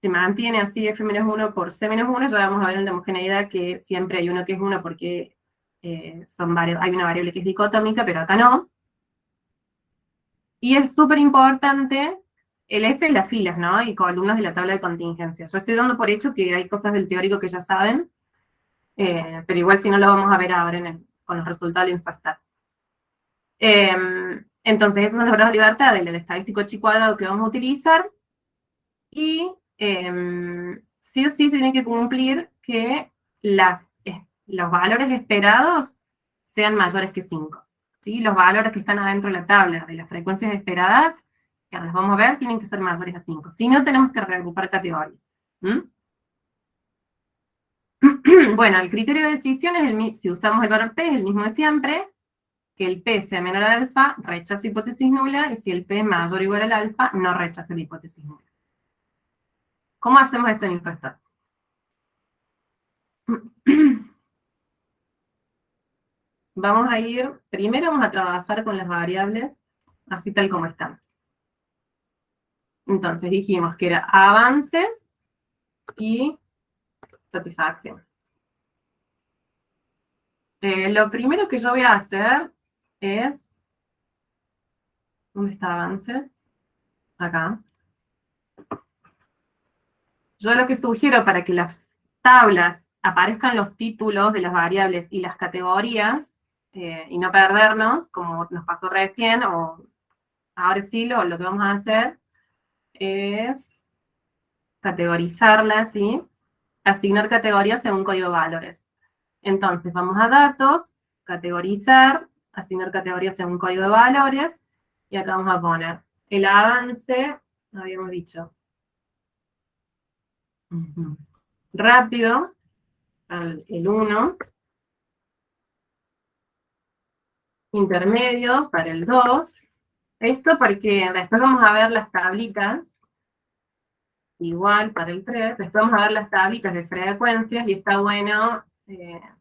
se mantiene así f-1 por c-1, ya vamos a ver en la homogeneidad que siempre hay uno que es 1 porque hay una variable que es dicotómica, pero acá no. Y es súper importante, el F es las filas, ¿no? Y columnas de la tabla de contingencia. Yo estoy dando por hecho que hay cosas del teórico que ya saben, pero igual si no lo vamos a ver ahora con los resultados del infastar. Entonces, esos son los grados de libertad del estadístico chi cuadrado que vamos a utilizar, y sí o sí se tiene que cumplir que los valores esperados sean mayores que 5. ¿Sí? Los valores que están adentro de la tabla de las frecuencias esperadas, que ahora las vamos a ver, tienen que ser mayores a 5. Si no, tenemos que reagrupar categorías. Bueno, el criterio de decisión es si usamos el valor P, es el mismo de siempre, que el P sea menor al alfa, rechazo hipótesis nula, y si el P es mayor o igual al alfa, no rechazo la hipótesis nula. ¿Cómo hacemos esto en Infastar? Primero vamos a trabajar con las variables, así tal como están. Entonces dijimos que era avances y satisfacción. Lo primero que yo voy a hacer es, ¿dónde está avance? Acá. Yo lo que sugiero para que las tablas aparezcan los títulos de las variables y las categorías, y no perdernos, como nos pasó recién, o ahora sí lo que vamos a hacer es categorizarlas, ¿sí? Asignar categorías según código de valores. Entonces, vamos a datos, categorizar, asignar categorías según código de valores, y acá vamos a poner el avance, habíamos dicho, rápido, el 1, intermedio para el 2, esto porque después vamos a ver las tablitas, igual para el 3, después vamos a ver las tablitas de frecuencias, y está bueno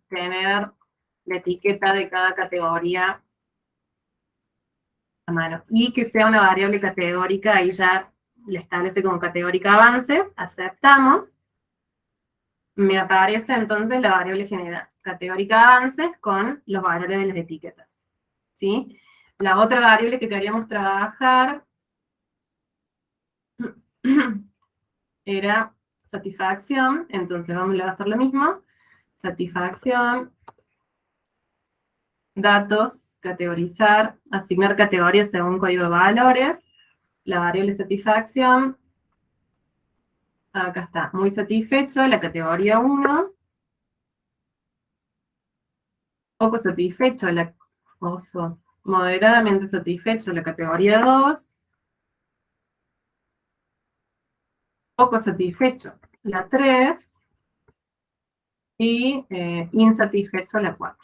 tener la etiqueta de cada categoría a mano, y que sea una variable categórica, ahí ya la establece como categórica avances, aceptamos, me aparece entonces la variable general categórica avances con los valores de las etiquetas, ¿sí? La otra variable que queríamos trabajar era satisfacción, entonces vamos a hacer lo mismo. Satisfacción, datos, categorizar, asignar categorías según código de valores, la variable satisfacción, acá está, muy satisfecho, la categoría 1, poco satisfecho, moderadamente satisfecho, la categoría 2, poco satisfecho, la 3, y insatisfecho, la 4.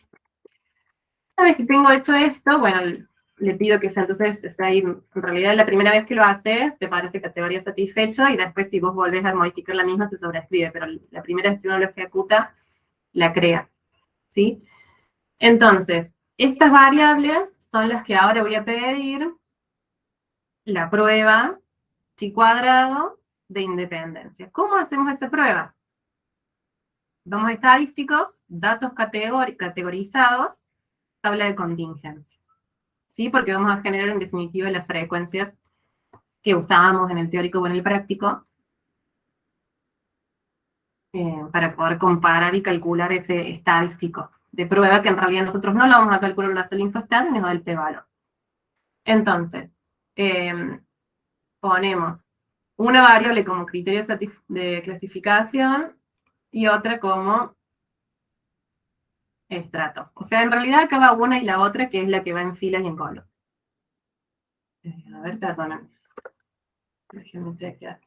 Una vez que tengo hecho esto, bueno, le pido que sea entonces, o sea, en realidad la primera vez que lo haces, te parece categoría satisfecho, y después si vos volvés a modificar la misma, se sobreescribe, pero la primera vez que uno lo ejecuta, la crea, ¿sí? Entonces, estas variables son las que ahora voy a pedir la prueba chi cuadrado de independencia. ¿Cómo hacemos esa prueba? Vamos a estadísticos, datos categorizados, tabla de contingencia, ¿sí? Porque vamos a generar en definitiva las frecuencias que usábamos en el teórico o en el práctico para poder comparar y calcular ese estadístico de prueba, que en realidad nosotros no lo vamos a calcular en la célula infostat, sino del p-valor. Entonces, ponemos una variable como criterio de clasificación y otra como estrato. O sea, en realidad acá va una y la otra, que es la que va en filas y en columnas. A ver, perdóname. Déjenme chequear.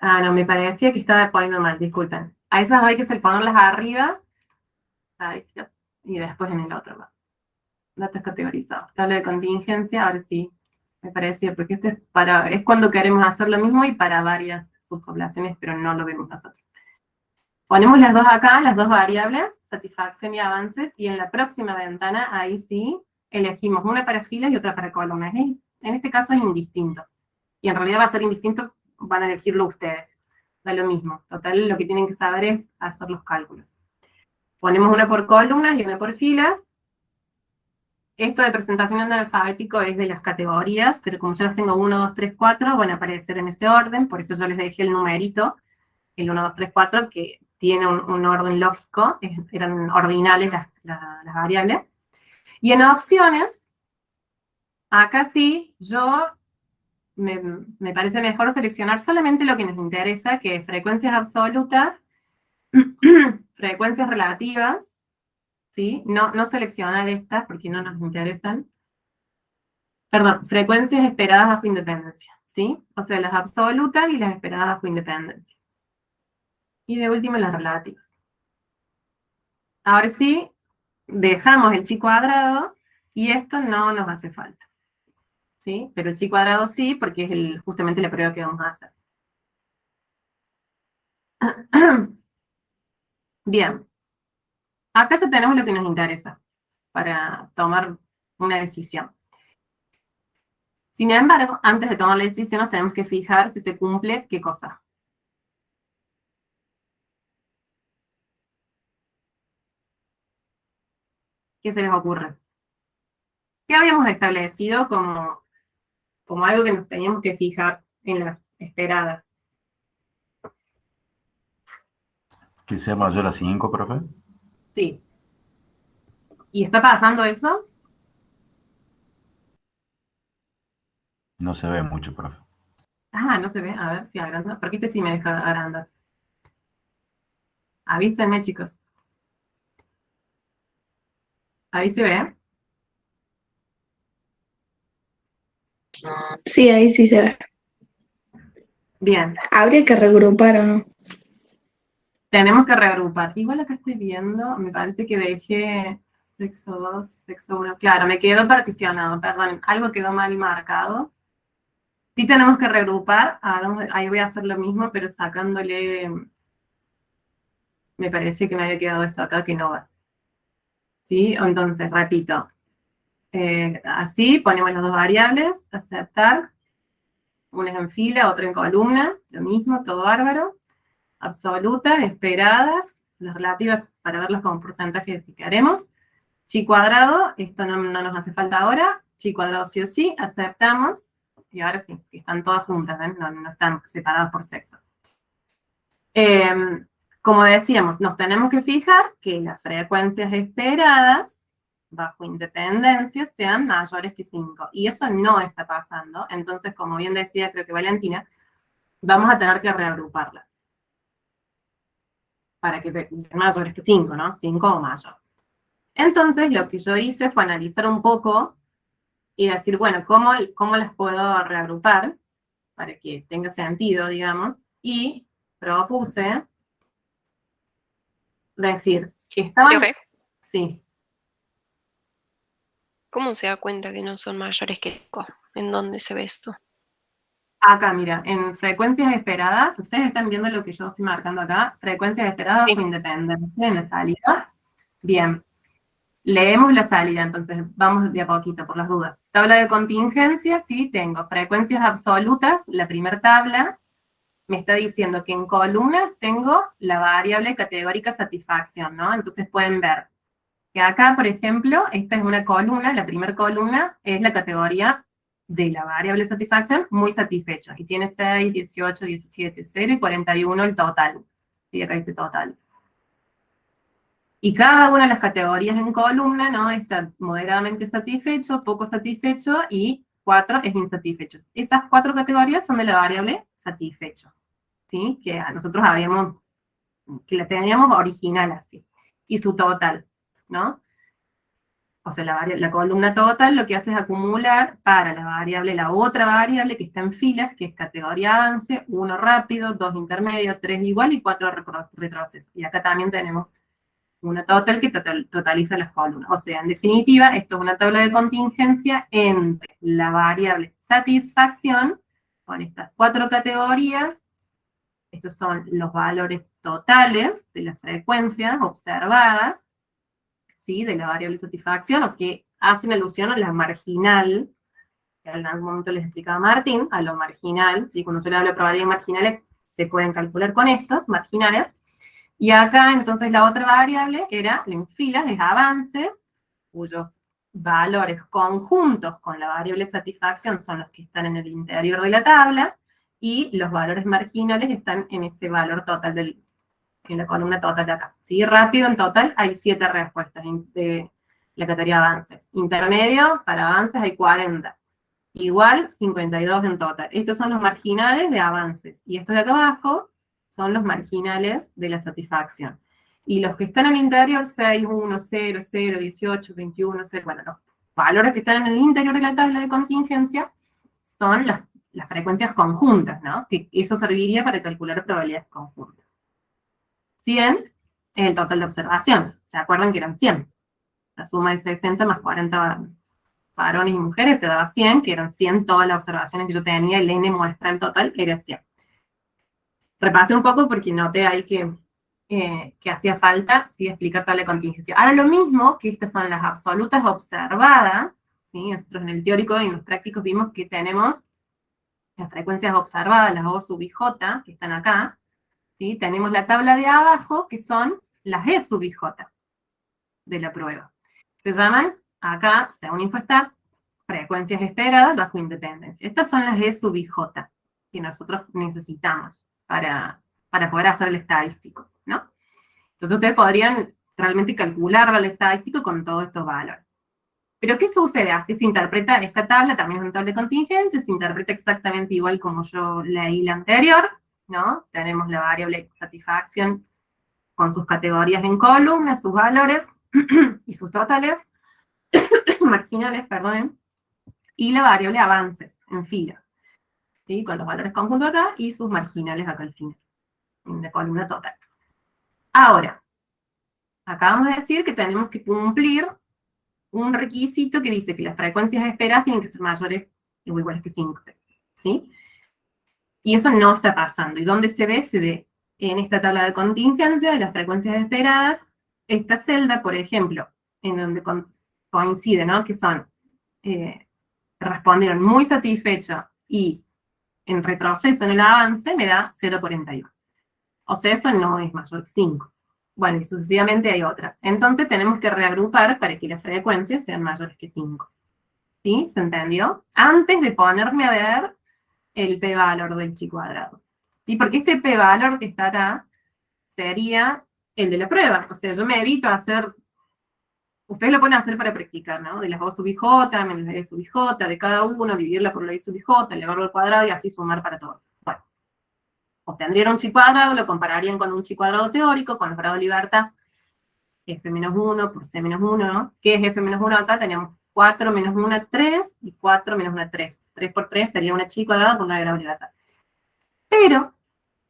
Ah, no, me parecía que estaba poniendo mal, disculpen. A esas hay que ponerlas arriba, ahí, y después en el otro. ¿No? Datos categorizados. Tabla de contingencia, ahora sí, me parecía, porque esto es cuando queremos hacer lo mismo y para varias subpoblaciones, pero no lo vemos nosotros. Ponemos las dos acá, las dos variables, satisfacción y avances, y en la próxima ventana, ahí sí, elegimos una para filas y otra para columnas. En este caso es indistinto. Y en realidad va a ser indistinto, van a elegirlo ustedes. Da lo mismo. Total, lo que tienen que saber es hacer los cálculos. Ponemos una por columnas y una por filas. Esto de presentación en alfabético es de las categorías, pero como yo las tengo 1, 2, 3, 4, van a aparecer en ese orden, por eso yo les dejé el numerito, el 1, 2, 3, 4, que tiene un orden lógico, eran ordinales las variables. Y en opciones, acá sí, me parece mejor seleccionar solamente lo que nos interesa, que es frecuencias absolutas, frecuencias relativas, ¿sí? No seleccionar estas porque no nos interesan. Perdón, frecuencias esperadas bajo independencia, ¿sí? O sea, las absolutas y las esperadas bajo independencia. Y de último, las relativas. Ahora sí, dejamos el chi cuadrado y esto no nos hace falta, ¿sí? Pero el chi cuadrado sí, porque es justamente la prueba que vamos a hacer. Bien. Acá ya tenemos lo que nos interesa para tomar una decisión. Sin embargo, antes de tomar la decisión nos tenemos que fijar si se cumple qué cosa. ¿Qué se les ocurre? ¿Qué habíamos establecido como algo que nos teníamos que fijar en las esperadas? Que sea mayor a 5, profe. Sí. ¿Y está pasando eso? No se ve mucho, profe. Ah, no se ve. A ver si agranda. Porque este sí me deja agrandar. Avísenme, chicos. Ahí se ve. Sí, ahí sí se ve. Bien. Habría que regrupar o no. Tenemos que reagrupar. Igual acá estoy viendo, me parece que dejé sexo 2, sexo 1. Claro, me quedó particionado, perdón. Algo quedó mal marcado. Sí tenemos que reagrupar. Ahí voy a hacer lo mismo, pero sacándole Me parece que me había quedado esto acá que no va. ¿Sí? Entonces, repito. Así, ponemos las dos variables, aceptar. Una es en fila, otra en columna. Lo mismo, todo bárbaro. Absolutas, esperadas, las relativas para verlas como porcentajes si queremos. Chi cuadrado, esto no nos hace falta ahora. Chi cuadrado sí o sí, aceptamos. Y ahora sí, que están todas juntas, ¿ven? No están separadas por sexo. Como decíamos, nos tenemos que fijar que las frecuencias esperadas bajo independencia sean mayores que 5. Y eso no está pasando. Entonces, como bien decía, creo que Valentina, vamos a tener que reagruparlas. Para que sean mayores que 5, ¿no? 5 o mayor. Entonces, lo que yo hice fue analizar un poco y decir, bueno, ¿cómo las puedo reagrupar para que tenga sentido, digamos? Y propuse decir que estaban... Profe, Sí. ¿cómo se da cuenta que no son mayores que 5? ¿En dónde se ve esto? Acá, mira, en frecuencias esperadas, ustedes están viendo lo que yo estoy marcando acá, frecuencias esperadas Sí. con independencia en la salida. Bien, leemos la salida, entonces vamos de a poquito por las dudas. Tabla de contingencia, sí, tengo frecuencias absolutas, la primera tabla me está diciendo que en columnas tengo la variable categórica satisfacción, ¿no? Entonces pueden ver que acá, por ejemplo, esta es una columna, la primera columna es la categoría de la variable satisfacción, muy satisfecho, y tiene 6, 18, 17, 0 y 41 el total. Sí, acá dice total. Y cada una de las categorías en columna, ¿no? Está moderadamente satisfecho, poco satisfecho y 4 es insatisfecho. Esas 4 categorías son de la variable satisfecho, ¿sí? Que a nosotros que la teníamos original así. Y su total, ¿no? O sea, la columna total lo que hace es acumular para la variable, la otra variable que está en filas, que es categoría avance, 1 rápido, 2 intermedio, 3 igual y 4 retroceso. Y acá también tenemos una total que totaliza las columnas. O sea, en definitiva, esto es una tabla de contingencia entre la variable satisfacción, con estas 4 categorías. Estos son los valores totales de las frecuencias observadas, ¿sí? De la variable satisfacción, o que hacen alusión a la marginal, que en algún momento les explicaba Martín, a lo marginal, ¿sí? Cuando yo le hablo de probabilidades marginales, se pueden calcular con estos, marginales. Y acá, entonces, la otra variable era, en filas, es avances, cuyos valores conjuntos con la variable satisfacción son los que están en el interior de la tabla, y los valores marginales están en ese valor total en la columna total de acá. ¿Sí? Rápido, en total, hay 7 respuestas de la categoría avances. Intermedio, para avances hay 40. Igual, 52 en total. Estos son los marginales de avances. Y estos de acá abajo son los marginales de la satisfacción. Y los que están en el interior, 6, 1, 0, 0, 18, 21, 0, bueno, los valores que están en el interior de la tabla de contingencia son las frecuencias conjuntas, ¿no? Que eso serviría para calcular probabilidades conjuntas. 100 es el total de observaciones. ¿Se acuerdan que eran 100? La suma de 60 más 40 varones y mujeres te daba 100, que eran 100 todas las observaciones que yo tenía, el n muestra el total, era 100. Repasé un poco porque noté ahí que hacía falta, ¿sí? Explicar tabla de contingencia. Ahora lo mismo, que estas son las absolutas observadas, ¿sí? Nosotros en el teórico y en los prácticos vimos que tenemos las frecuencias observadas, las O sub i j, que están acá, ¿sí? Tenemos la tabla de abajo, que son las E sub i j de la prueba. Se llaman, acá, según Infostat, frecuencias esperadas bajo independencia. Estas son las E sub i j que nosotros necesitamos para poder hacer el estadístico, ¿no? Entonces ustedes podrían realmente calcular el estadístico con todos estos valores. Pero ¿qué sucede? Así se interpreta esta tabla, también es una tabla de contingencia, se interpreta exactamente igual como yo leí la anterior, ¿no? Tenemos la variable satisfacción con sus categorías en columnas, sus valores y sus totales, marginales, perdón, y la variable avances en fila, ¿sí? Con los valores conjuntos acá y sus marginales acá al final, en la columna total. Ahora, acabamos de decir que tenemos que cumplir un requisito que dice que las frecuencias esperadas tienen que ser mayores o iguales que 5, ¿sí? Y eso no está pasando. ¿Y dónde se ve? Se ve en esta tabla de contingencia de las frecuencias esperadas, esta celda, por ejemplo, en donde coincide, ¿no? Que son, respondieron muy satisfecho y en retroceso en el avance, me da 0,41. O sea, eso no es mayor que 5. Bueno, y sucesivamente hay otras. Entonces tenemos que reagrupar para que las frecuencias sean mayores que 5. ¿Sí? ¿Se entendió? Antes de ponerme a ver el p-valor del chi cuadrado. ¿Sí? Porque este p-valor que está acá sería el de la prueba. O sea, yo me evito hacer, ustedes lo pueden hacer para practicar, ¿no? De las O sub i j, menos la e sub i j, de cada uno, dividirla por la i sub i j, elevarlo al cuadrado y así sumar para todos. Bueno, obtendrían un chi cuadrado, lo compararían con un chi cuadrado teórico, con los grados de libertad, f menos 1 por c menos 1, ¿no? ¿Qué es f menos 1 acá? Tenemos 4 menos 1, 3, y 4 menos 1, 3. 3 por 3 sería una chi cuadrada por una grado de libertad. Pero,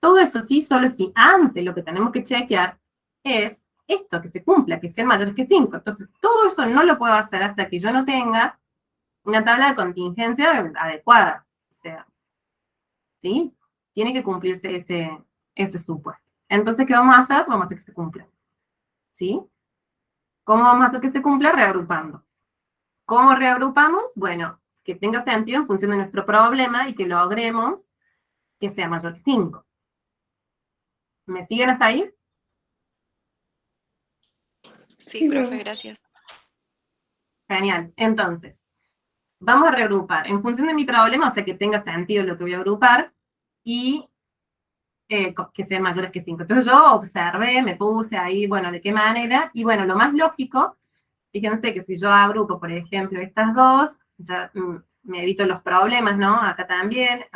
todo eso sí, solo si antes lo que tenemos que chequear es esto, que se cumpla, que sean mayores que 5. Entonces, todo eso no lo puedo hacer hasta que yo no tenga una tabla de contingencia adecuada. O sea, ¿sí? Tiene que cumplirse ese supuesto. Entonces, ¿qué vamos a hacer? Vamos a hacer que se cumpla. ¿Sí? ¿Cómo vamos a hacer que se cumpla? Reagrupando. ¿Cómo reagrupamos? Bueno, que tenga sentido en función de nuestro problema y que logremos que sea mayor que 5. ¿Me siguen hasta ahí? Sí, profe, gracias. Genial. Entonces, vamos a reagrupar. En función de mi problema, o sea, que tenga sentido lo que voy a agrupar, y que sean mayores que 5. Entonces yo observé, me puse ahí, bueno, de qué manera, y bueno, lo más lógico, fíjense que si yo agrupo, por ejemplo, estas dos, ya me evito los problemas, ¿no? Acá también,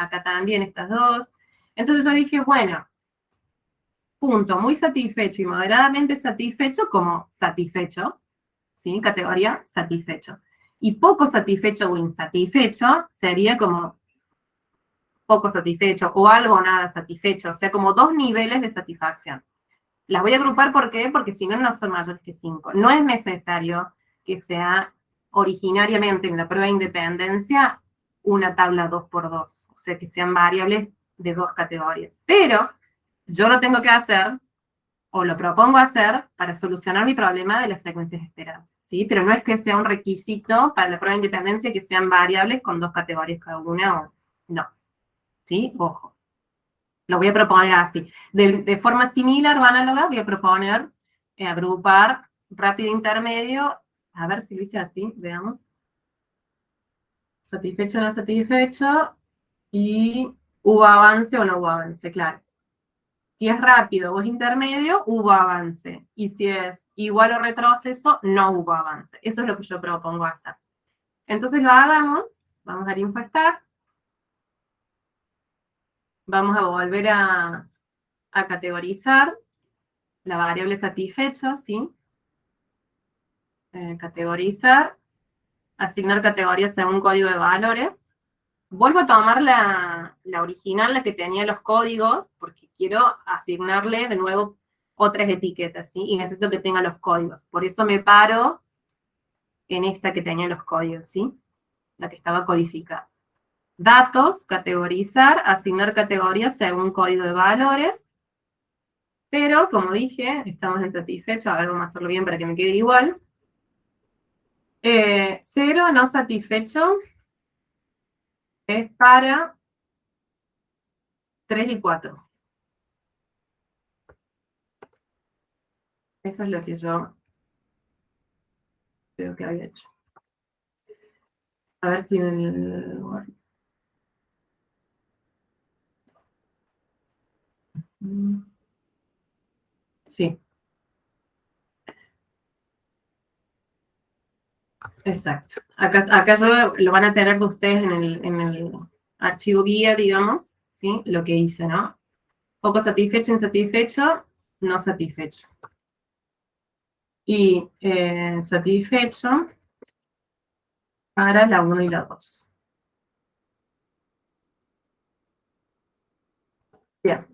estas dos. Entonces yo dije, bueno, punto muy satisfecho y moderadamente satisfecho como satisfecho, ¿sí? Categoría satisfecho. Y poco satisfecho o insatisfecho sería como poco satisfecho o algo o nada satisfecho, o sea, como dos niveles de satisfacción. Las voy a agrupar, ¿por qué? Porque si no, no son mayores que 5. No es necesario que sea originariamente en la prueba de independencia una tabla 2x2, o sea, que sean variables de dos categorías. Pero yo lo tengo que hacer, o lo propongo hacer, para solucionar mi problema de las frecuencias esperadas, ¿sí? Pero no es que sea un requisito para la prueba de independencia que sean variables con dos categorías cada una, o no. ¿Sí? Ojo. Lo voy a proponer así. De forma similar o análoga, voy a proponer agrupar rápido intermedio. A ver si lo hice así, veamos. Satisfecho o no satisfecho. Y hubo avance o no hubo avance, claro. Si es rápido o es intermedio, hubo avance. Y si es igual o retroceso, no hubo avance. Eso es lo que yo propongo hacer. Entonces lo hagamos. Vamos a infostar. Vamos a volver a categorizar la variable satisfecho, ¿sí? Categorizar, asignar categorías según código de valores. Vuelvo a tomar la original, la que tenía los códigos, porque quiero asignarle de nuevo otras etiquetas, ¿sí? Y necesito que tenga los códigos. Por eso me paro en esta que tenía los códigos, ¿sí? La que estaba codificada. Datos, categorizar, asignar categorías según código de valores. Pero, como dije, estamos en satisfecho, ahora vamos a hacerlo bien para que me quede igual. 0 no satisfecho es para 3 y 4. Eso es lo que yo creo que había hecho. A ver si en el... Sí. Exacto. Acá lo van a tener de ustedes en el archivo guía, digamos, ¿sí? Lo que hice, ¿no? Poco satisfecho, insatisfecho, no satisfecho. Y satisfecho para la 1 y la 2. Bien.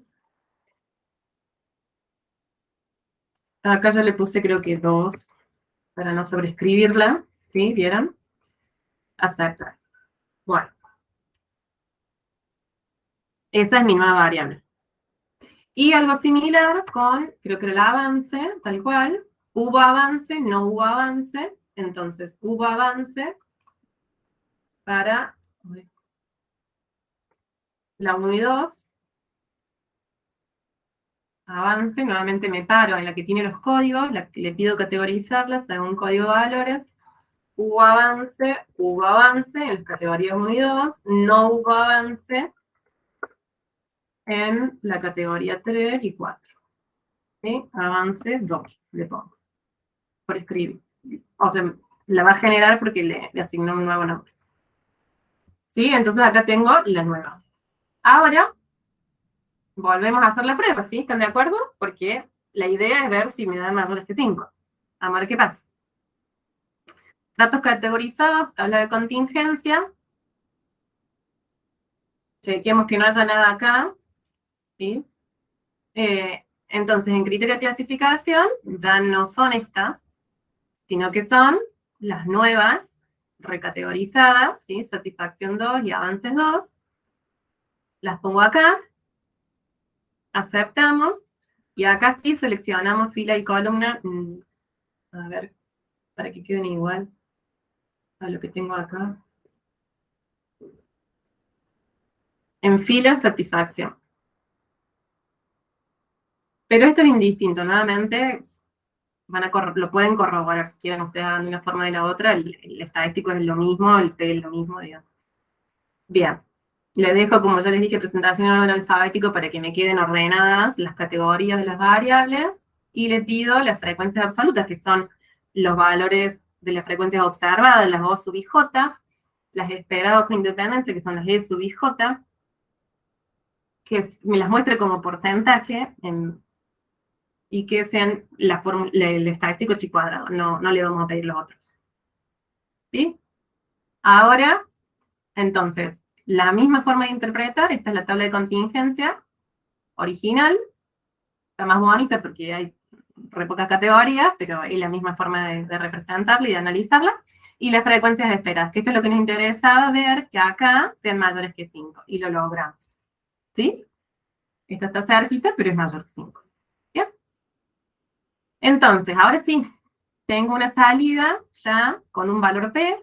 Acá yo le puse creo que 2, para no sobreescribirla, ¿sí? ¿Vieron? Aceptar. Bueno. Esa es mi nueva variable. Y algo similar con, creo que era el avance, tal cual. Hubo avance, no hubo avance. Entonces, hubo avance para la 1 y 2. Avance, nuevamente me paro en la que tiene los códigos, la que le pido categorizarlas según código de valores. Hubo avance en las categorías 1 y 2. No hubo avance en la categoría 3 y 4. ¿Sí? Avance 2, le pongo, por escribir. O sea, la va a generar porque le asignó un nuevo nombre. ¿Sí? Entonces acá tengo la nueva. Ahora, volvemos a hacer la prueba, ¿sí? ¿Están de acuerdo? Porque la idea es ver si me dan mayores que 5. A ver qué pasa. Datos categorizados, tabla de contingencia. Chequemos que no haya nada acá. ¿Sí? Entonces, en criterio de clasificación, ya no son estas, sino que son las nuevas, recategorizadas, ¿sí? Satisfacción 2 y avances 2. Las pongo acá. Aceptamos. Y acá sí seleccionamos fila y columna. A ver, para que queden igual a lo que tengo acá. En fila, satisfacción. Pero esto es indistinto, nuevamente lo pueden corroborar si quieren ustedes de una forma o de la otra, el estadístico es lo mismo, el P es lo mismo, digamos. Bien, le dejo, como ya les dije, presentación en orden alfabético para que me queden ordenadas las categorías de las variables, y le pido las frecuencias absolutas, que son los valores de las frecuencias observadas, las O sub i j, las esperadas con independencia, que son las E sub i j, que me las muestre como porcentaje, y que sean el estadístico chi cuadrado, no le vamos a pedir los otros. ¿Sí? Ahora, entonces, la misma forma de interpretar, esta es la tabla de contingencia original, está más bonita porque hay re pocas categorías, pero es la misma forma de representarla y de analizarla, y las frecuencias esperadas, que esto es lo que nos interesa ver, que acá sean mayores que 5, y lo logramos. ¿Sí? Esta está cerquita, pero es mayor que 5. ¿Bien? Entonces, ahora sí, tengo una salida ya con un valor P,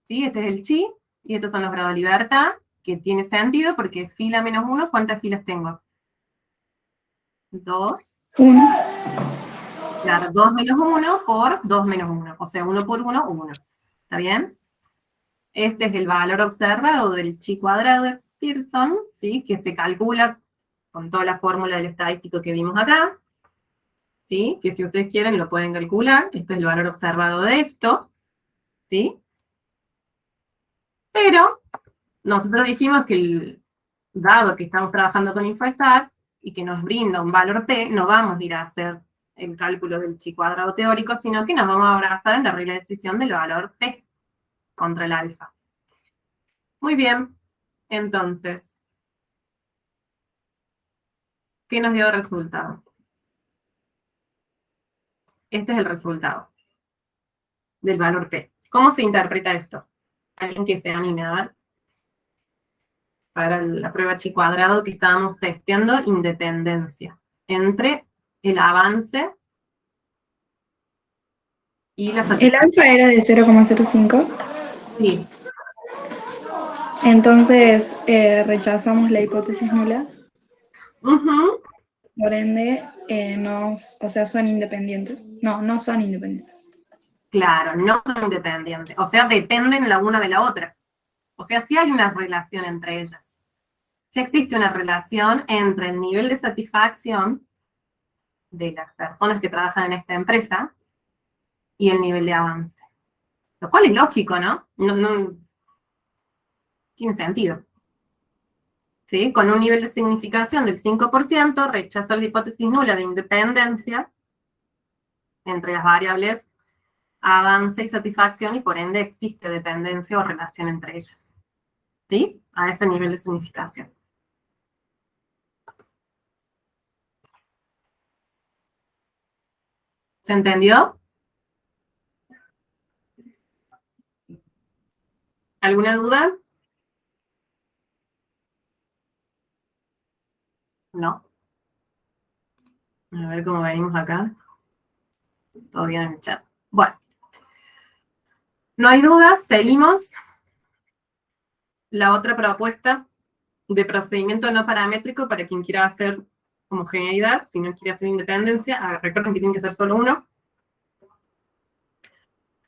¿sí? Este es el chi, y estos son los grados de libertad, que tiene sentido porque fila menos 1, ¿cuántas filas tengo? 2. 1. Claro, 2 menos 1 por 2 menos 1, o sea, 1 por 1, 1. ¿Está bien? Este es el valor observado del chi cuadrado de Pearson, ¿sí? Que se calcula con toda la fórmula del estadístico que vimos acá, ¿sí? Que si ustedes quieren lo pueden calcular. Este es el valor observado de esto, ¿sí? Pero nosotros dijimos que dado que estamos trabajando con InfoStat y que nos brinda un valor P, no vamos a ir a hacer el cálculo del chi cuadrado teórico, sino que nos vamos a abrazar en la regla de decisión del valor P contra el alfa. Muy bien, entonces, ¿qué nos dio el resultado? Este es el resultado del valor P. ¿Cómo se interpreta esto? Alguien que se anime a ver. Para la prueba chi cuadrado que estábamos testeando independencia entre el avance y la El satisfacción. alfa era de 0,05. Sí, Entonces rechazamos la hipótesis nula. ujú, Por ende, o sea, son independientes. No, no son independientes. claro, no son independientes. O sea, dependen la una de la otra. O sea, sí hay una relación entre ellas. Sí existe una relación entre el nivel de satisfacción de las personas que trabajan en esta empresa y el nivel de avance. Lo cual es lógico, ¿no? No tiene sentido. ¿Sí? Con un nivel de significación del 5%, rechaza la hipótesis nula de independencia entre las variables avance y satisfacción, y por ende existe dependencia o relación entre ellas. ¿Sí? A ese nivel de significación. ¿Se entendió? ¿Alguna duda? ¿No? A ver cómo venimos acá. Todo bien en el chat. Bueno. No hay dudas, seguimos. La otra propuesta de procedimiento no paramétrico para quien quiera hacer homogeneidad, si no quiere hacer independencia, recuerden que tiene que ser solo uno.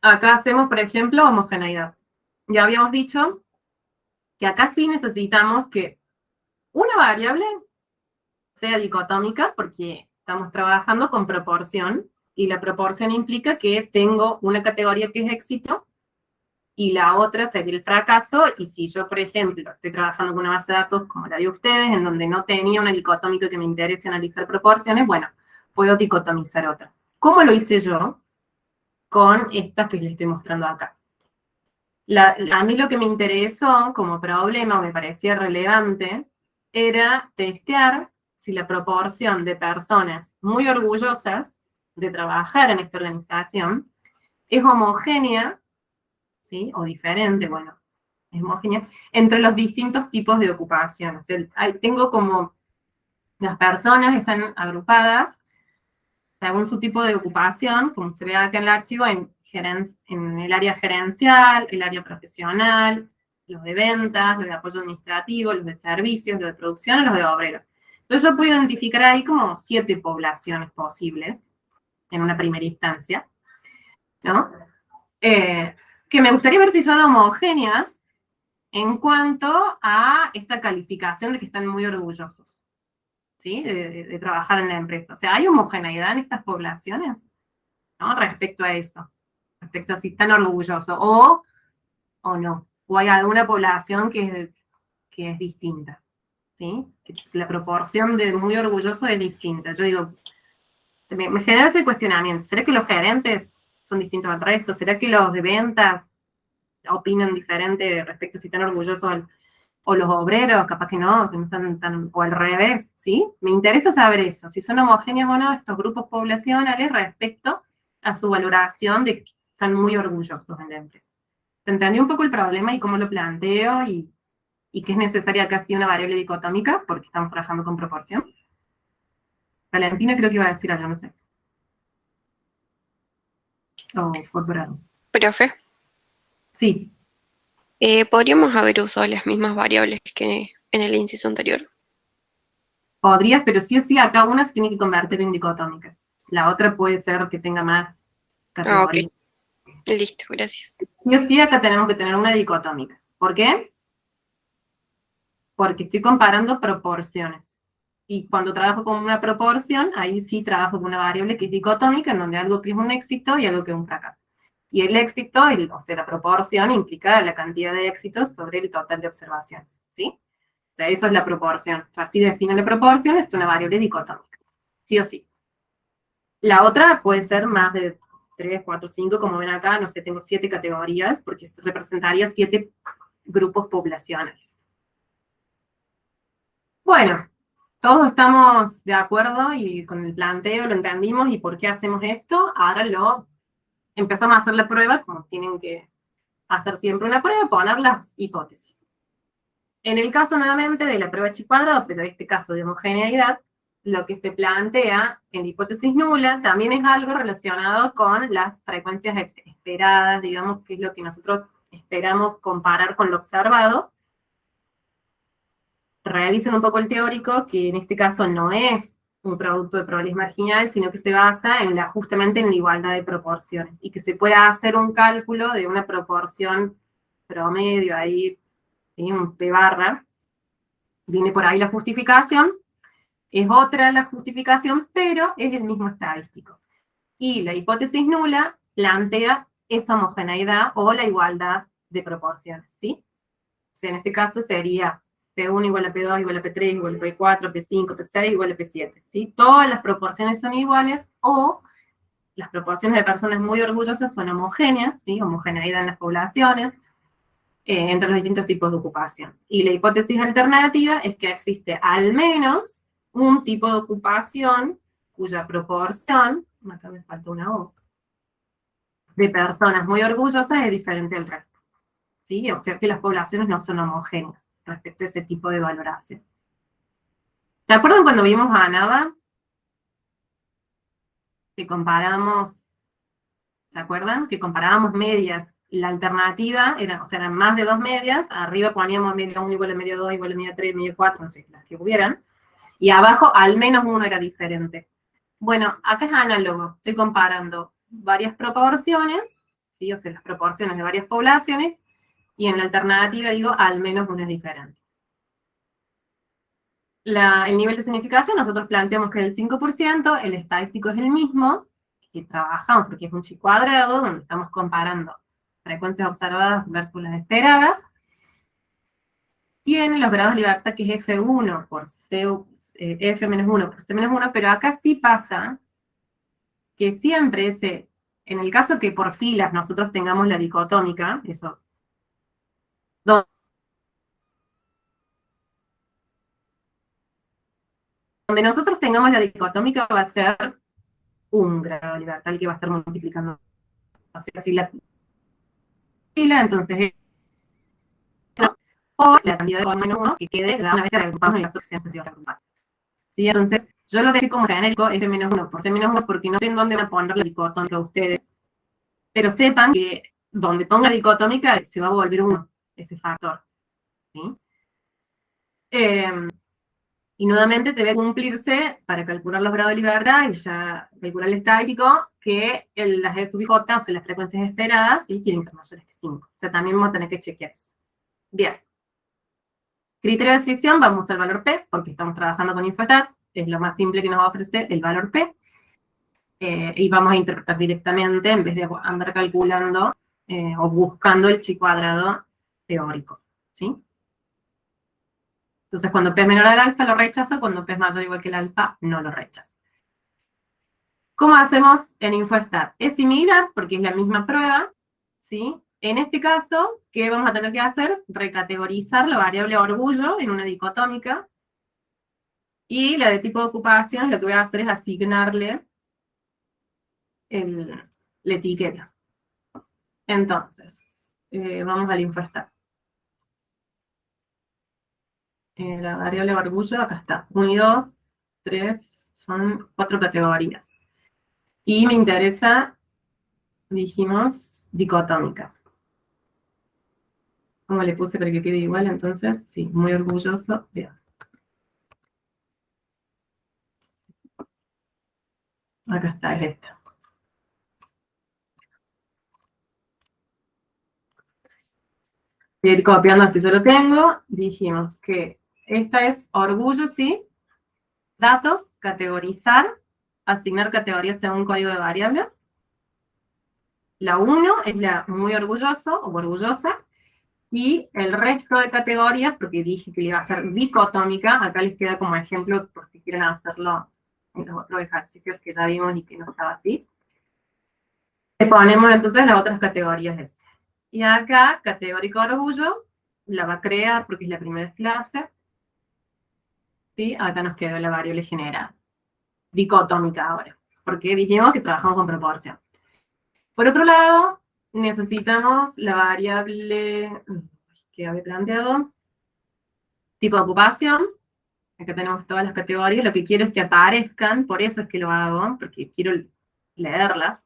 Acá hacemos, por ejemplo, homogeneidad. Ya habíamos dicho que acá sí necesitamos que una variable sea dicotómica, porque estamos trabajando con proporción, y la proporción implica que tengo una categoría que es éxito, y la otra sería el fracaso, y si yo, por ejemplo, estoy trabajando con una base de datos como la de ustedes, en donde no tenía una dicotómica que me interese analizar proporciones, bueno, puedo dicotomizar otra. ¿Cómo lo hice yo? Con estas que les estoy mostrando acá. A mí lo que me interesó como problema, o me parecía relevante, era testear si la proporción de personas muy orgullosas de trabajar en esta organización es homogénea, ¿sí? O diferente, bueno, es homogénea, entre los distintos tipos de ocupaciones. Tengo como, las personas están agrupadas según su tipo de ocupación, como se ve acá en el archivo, en el área gerencial, el área profesional, los de ventas, los de apoyo administrativo, los de servicios, los de producción y los de obreros. Entonces yo puedo identificar ahí como 7 poblaciones posibles en una primera instancia, ¿no? Que me gustaría ver si son homogéneas en cuanto a esta calificación de que están muy orgullosos, ¿sí? De trabajar en la empresa. O sea, ¿hay homogeneidad en estas poblaciones? ¿No? Respecto a eso. Respecto a si están orgullosos o no. O hay alguna población que es distinta, ¿sí? Que la proporción de muy orgulloso es distinta. Yo digo, me genera ese cuestionamiento. ¿Será que los gerentes son distintos al resto? ¿Será que los de ventas opinan diferente respecto a si están orgullosos o los obreros? Capaz que no están tan, o al revés, ¿sí? Me interesa saber eso, si son homogéneos o no estos grupos poblacionales respecto a su valoración de que están muy orgullosos en la empresa. ¿Se entendió un poco el problema y cómo lo planteo y que es necesaria casi una variable dicotómica porque estamos trabajando con proporción? Valentina creo que iba a decir algo, no sé. O fue por algo. Profe, Sí, ¿podríamos haber usado las mismas variables que en el inciso anterior? podrías, pero sí o sí acá una se tiene que convertir en dicotómica. La otra puede ser que tenga más Ah, ok. categorías. Listo, gracias. Sí o sí acá tenemos que tener una dicotómica. ¿Por qué? Porque estoy comparando proporciones. Y cuando trabajo con una proporción, ahí sí trabajo con una variable que es dicotómica, en donde algo que es un éxito y algo que es un fracaso. Y el éxito, o sea, la proporción implica la cantidad de éxitos sobre el total de observaciones, ¿sí? O sea, eso es la proporción. Yo así defino la proporción, es una variable dicotómica. Sí o sí. La otra puede ser más de 3, 4, 5, como ven acá, no sé, tengo 7 categorías, porque representaría 7 grupos poblacionales. Bueno, todos estamos de acuerdo y con el planteo lo entendimos y por qué hacemos esto. Ahora empezamos a hacer la prueba, como tienen que hacer siempre una prueba, poner las hipótesis. En el caso nuevamente de la prueba Chi-cuadrado, pero en este caso de homogeneidad, lo que se plantea en la hipótesis nula también es algo relacionado con las frecuencias esperadas, digamos, que es lo que nosotros esperamos comparar con lo observado. Revisen un poco el teórico, que en este caso no es un producto de probabilidad marginal, sino que se basa justamente en la igualdad de proporciones, y que se pueda hacer un cálculo de una proporción promedio, ahí, ¿sí? Un P barra, viene por ahí la justificación, es otra la justificación, pero es el mismo estadístico. Y la hipótesis nula plantea esa homogeneidad o la igualdad de proporciones, ¿sí? O sea, en este caso sería P1 igual a P2 igual a P3 igual a P4, P5, P6 igual a P7, ¿sí? Todas las proporciones son iguales, o las proporciones de personas muy orgullosas son homogéneas, ¿sí? Homogeneidad en las poblaciones, entre los distintos tipos de ocupación. Y la hipótesis alternativa es que existe al menos un tipo de ocupación cuya proporción, acá me falta una O, de personas muy orgullosas es diferente al resto, ¿sí? O sea que las poblaciones no son homogéneas respecto a ese tipo de valoración. ¿Se acuerdan cuando vimos a Nava? Que comparamos, ¿se acuerdan? Que comparábamos medias. La alternativa era, o sea, eran más de 2 medias, arriba poníamos media 1 igual a media 2, igual a media 3, media 4, no sé, las que hubieran, y abajo al menos uno era diferente. Bueno, acá es análogo, estoy comparando varias proporciones, ¿sí? O sea, las proporciones de varias poblaciones, y en la alternativa digo, al menos una es diferente. El nivel de significación, nosotros planteamos que es el 5%, el estadístico es el mismo, que trabajamos porque es un chi cuadrado, donde estamos comparando frecuencias observadas versus las esperadas. Tiene los grados de libertad que es F1 por C, F-1 por C-1, pero acá sí pasa que siempre en el caso que por filas nosotros tengamos la dicotómica, eso, donde nosotros tengamos la dicotómica va a ser un grado de libertad el que va a estar multiplicando. O sea, si la fila, entonces o la cantidad de -1 que quede ya una vez que agrupamos en la asociación se va a agrupar. ¿Sí? Entonces, yo lo dejé como genérico F-1 por C-1 porque no sé en dónde van a poner la dicotómica ustedes, pero sepan que donde ponga dicotómica se va a volver 1, ese factor. ¿Sí? Y nuevamente debe cumplirse para calcular los grados de libertad y ya calcular el estadístico que las de sub i j, o sea, las frecuencias esperadas, ¿sí? Tienen que ser mayores que 5. O sea, también vamos a tener que chequear eso. Bien. Criterio de decisión, vamos al valor P, porque estamos trabajando con Infostat, es lo más simple que nos va a ofrecer el valor P, y vamos a interpretar directamente en vez de andar calculando o buscando el chi cuadrado teórico, ¿sí? Entonces, cuando P es menor al alfa lo rechazo, cuando P es mayor o igual que el alfa no lo rechazo. ¿Cómo hacemos en Infostat? Es similar, porque es la misma prueba, ¿sí? En este caso, ¿qué vamos a tener que hacer? Recategorizar la variable orgullo en una dicotómica, y la de tipo de ocupación lo que voy a hacer es asignarle la etiqueta. Entonces, vamos al Infostat. La variable orgullo, acá está. 1 y 2, 3, son 4 categorías. Y me interesa, dijimos, dicotómica. ¿Cómo le puse para que quede igual? Entonces, sí, muy orgulloso. Bien. Acá está, es esta. Voy a ir copiando así yo lo tengo. Dijimos que esta es orgullo, ¿sí? Datos, categorizar, asignar categorías según código de variables. La 1 es la muy orgulloso o orgullosa. Y el resto de categorías, porque dije que le iba a ser dicotómica, acá les queda como ejemplo por si quieren hacerlo en los otros ejercicios que ya vimos y que no estaba así. Le ponemos entonces las otras categorías de ese. Y acá, categórico orgullo, la va a crear porque es la primera clase. ¿Sí? Acá nos quedó la variable generada. Dicotómica ahora, porque dijimos que trabajamos con proporción. Por otro lado, necesitamos la variable que había planteado, tipo de ocupación. Acá tenemos todas las categorías, lo que quiero es que aparezcan, por eso es que lo hago, porque quiero leerlas.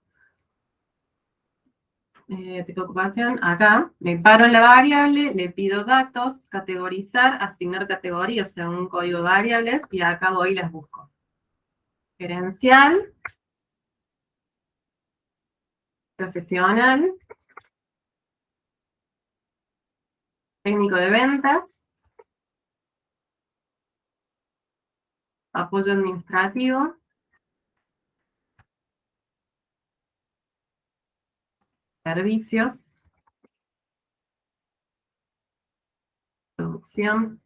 Tipo de ocupación, acá, me paro en la variable, le pido datos, categorizar, asignar categorías según un código de variables, y acá voy y las busco. Gerencial, profesional, técnico de ventas, apoyo administrativo, servicios, producción.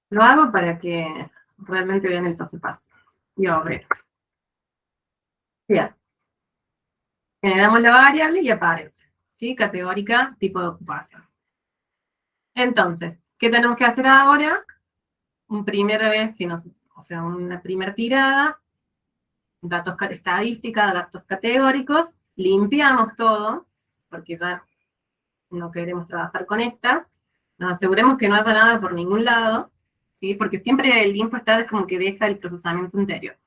Lo hago para que realmente vean el paso a paso. Y obrero. Bien. Generamos la variable y aparece, ¿sí? Categórica, tipo de ocupación. Entonces, ¿qué tenemos que hacer ahora? Una primera vez que o sea, una primera tirada, datos estadística, datos categóricos, limpiamos todo, porque ya no queremos trabajar con estas, nos aseguremos que no haya nada por ningún lado, ¿sí? Porque siempre el info está como que deja el procesamiento anterior.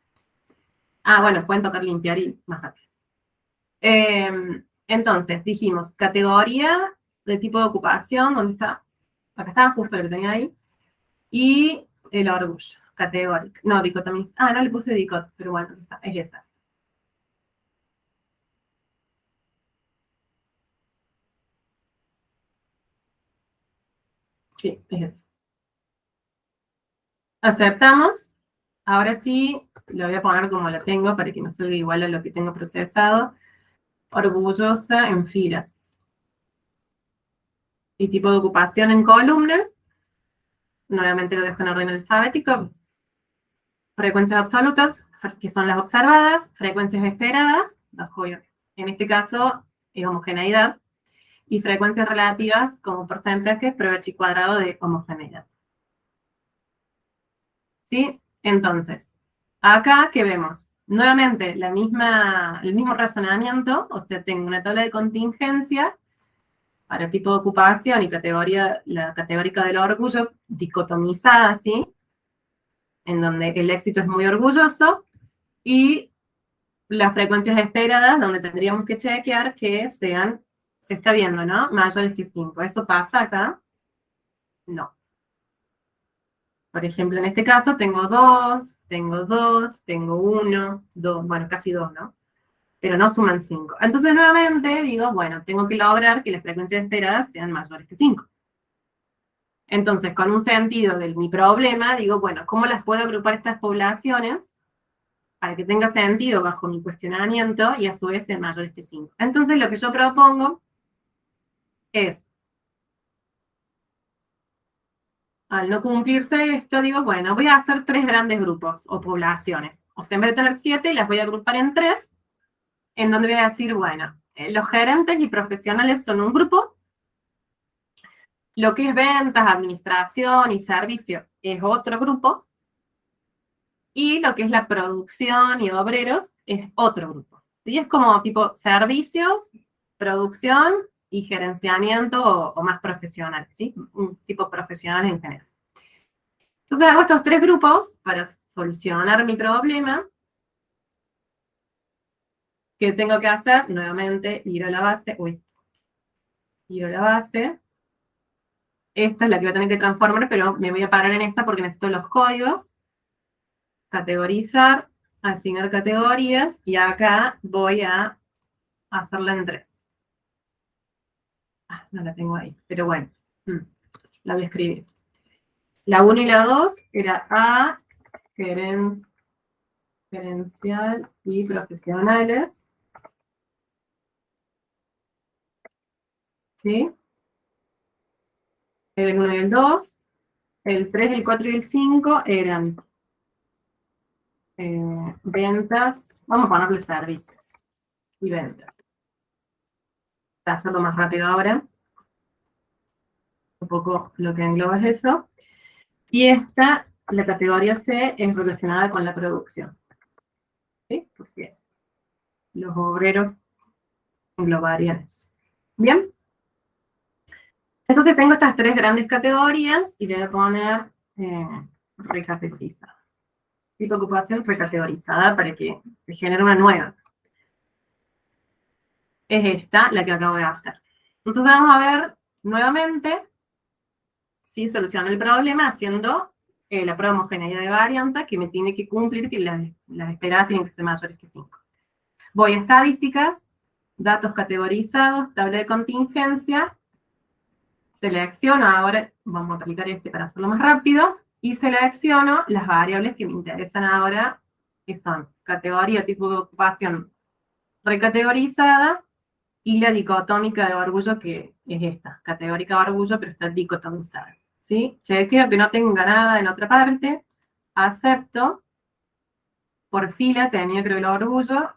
Ah, bueno, pueden tocar limpiar y más rápido. Entonces, dijimos, categoría de tipo de ocupación, ¿dónde está? Acá estaba justo lo que tenía ahí. Y el orgullo, categórica. No, dicotomía. Ah, no le puse dicot, pero bueno, está, es esa. Sí, es esa. Aceptamos. Ahora sí, lo voy a poner como lo tengo para que no salga igual a lo que tengo procesado. Orgullosa en filas. Y tipo de ocupación en columnas. Nuevamente lo dejo en orden alfabético. Frecuencias absolutas, que son las observadas. Frecuencias esperadas, en este caso es homogeneidad. Y frecuencias relativas como porcentajes, prueba chi cuadrado de homogeneidad. ¿Sí? Entonces, acá, ¿qué vemos? Nuevamente, el mismo razonamiento, o sea, tengo una tabla de contingencia para tipo de ocupación y categoría, la categórica del orgullo, dicotomizada, ¿sí? En donde el éxito es muy orgulloso, y las frecuencias esperadas, donde tendríamos que chequear que sean, se está viendo, ¿no? Mayores que 5. ¿Eso pasa acá? No. Por ejemplo, en este caso tengo 2, tengo 1, 2, bueno, casi 2, ¿no? Pero no suman 5. Entonces, nuevamente, digo, bueno, tengo que lograr que las frecuencias esperadas sean mayores que 5. Entonces, con un sentido de mi problema, digo, bueno, ¿cómo las puedo agrupar estas poblaciones para que tenga sentido bajo mi cuestionamiento y a su vez sean mayores que 5? Entonces, lo que yo propongo es, al no cumplirse esto, digo, bueno, voy a hacer 3 grandes grupos o poblaciones. O sea, en vez de tener 7, las voy a agrupar en 3, en donde voy a decir, bueno, los gerentes y profesionales son un grupo, lo que es ventas, administración y servicio es otro grupo, y lo que es la producción y obreros es otro grupo. ¿Sí? Es como tipo servicios, producción y gerenciamiento o más profesional, ¿sí? Un tipo profesional en general. Entonces hago estos 3 grupos para solucionar mi problema. ¿Qué tengo que hacer? Nuevamente, ir a la base. Ir a la base. Esta es la que voy a tener que transformar, pero me voy a parar en esta porque necesito los códigos. Categorizar, asignar categorías, y acá voy a hacerla en 3. Ah, no la tengo ahí, pero bueno, la voy a escribir. La 1 y la 2 era A, gerencial y profesionales. ¿Sí? El 1 y el 2. El 3, el 4 y el 5 eran ventas. Vamos a ponerle servicios y ventas. Para hacerlo más rápido ahora. Un poco lo que engloba es eso. Y esta, la categoría C, es relacionada con la producción. ¿Sí? Porque los obreros englobarían eso. ¿Bien? Entonces tengo estas 3 grandes categorías y le voy a poner recategorizada. Tipo de ocupación recategorizada para que se genere una nueva. Es esta la que acabo de hacer. Entonces vamos a ver nuevamente si soluciono el problema haciendo la prueba de homogeneidad de varianza, que me tiene que cumplir que las esperadas tienen que ser mayores que 5. Voy a estadísticas, datos categorizados, tabla de contingencia, selecciono, ahora vamos a aplicar este para hacerlo más rápido, y selecciono las variables que me interesan ahora, que son categoría, tipo de ocupación recategorizada, y la dicotómica de orgullo, que es esta, categórica de orgullo, pero está dicotomizada. ¿Sí? Chequeo que no tenga nada en otra parte, acepto, por fila tenía creo el orgullo,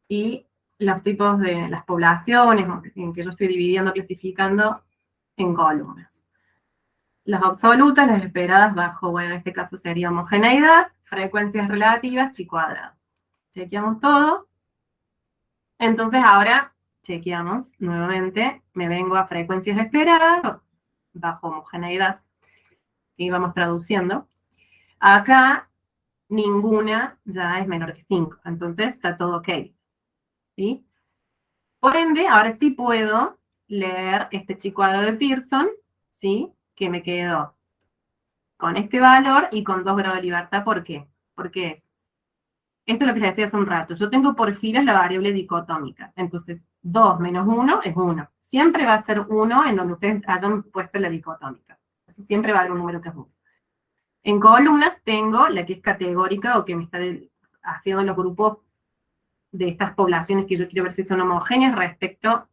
y los tipos de las poblaciones en que yo estoy dividiendo, clasificando en columnas. Las absolutas, las esperadas bajo, bueno, en este caso sería homogeneidad, frecuencias relativas, chi cuadrado. Chequeamos todo. Entonces ahora chequeamos nuevamente, me vengo a frecuencias esperadas bajo homogeneidad. y vamos traduciendo. Acá ninguna ya es menor que 5, entonces está todo ok, ¿sí? Por ende, ahora sí puedo leer este chicuadro de Pearson, ¿sí? Que me quedó con este valor y con 2 grados de libertad. ¿Por qué? Porque esto es lo que les decía hace un rato, yo tengo por filas la variable dicotómica, entonces 2 menos 1 es 1. Siempre va a ser 1 en donde ustedes hayan puesto la dicotómica. Entonces siempre va a haber un número que es 1. En columnas tengo la que es categórica o que me está haciendo los grupos de estas poblaciones que yo quiero ver si son homogéneas respecto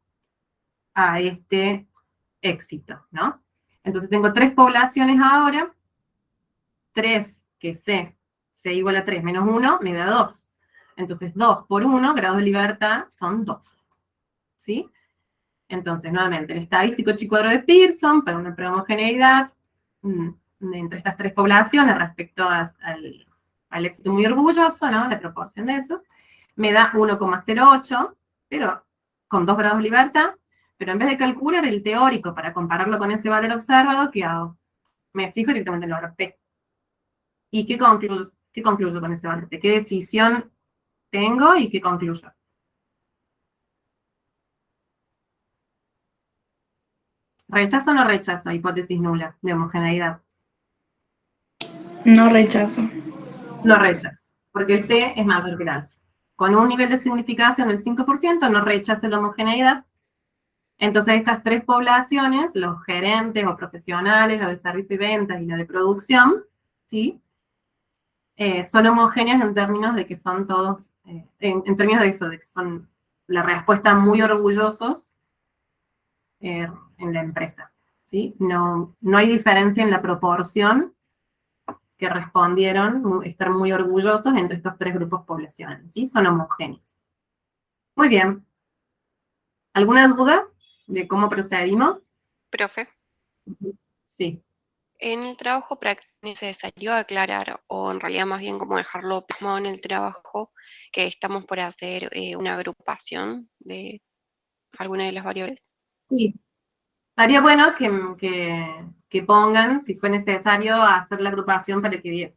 a este éxito, ¿no? Entonces tengo 3 poblaciones ahora, 3 que C igual a 3 menos 1 me da 2. Entonces 2 por 1, grados de libertad, son 2. ¿Sí? Entonces, nuevamente, el estadístico chicuadro de Pearson para una prehomogeneidad entre estas 3 poblaciones respecto al éxito muy orgulloso, ¿no? La proporción de esos, me da 1,08, pero con 2 grados de libertad, pero en vez de calcular el teórico para compararlo con ese valor observado, ¿qué hago? Me fijo directamente en el valor P. ¿Y qué concluyo con ese valor P? ¿Qué decisión tengo y qué concluyo? ¿Rechazo o no rechazo? Hipótesis nula de homogeneidad. No rechazo. No rechazo, porque el P es mayor que el alfa. Con un nivel de significación del 5%, no rechazo la homogeneidad. Entonces, estas 3 poblaciones, los gerentes o profesionales, los de servicio y ventas y los de producción, ¿sí? Son homogéneos en términos de que son todos, en términos de eso, de que son la respuesta muy orgullosos en la empresa, ¿sí? No hay diferencia en la proporción que respondieron estar muy orgullosos entre estos 3 grupos poblacionales, ¿sí? Son homogéneos. Muy bien. ¿Alguna duda de cómo procedimos? Profe, Sí. en el trabajo práctico es necesario aclarar, o en realidad más bien como dejarlo plasmado en el trabajo, que estamos por hacer una agrupación de alguna de las variables. Sí. Estaría bueno que pongan, si fue necesario, hacer la agrupación para que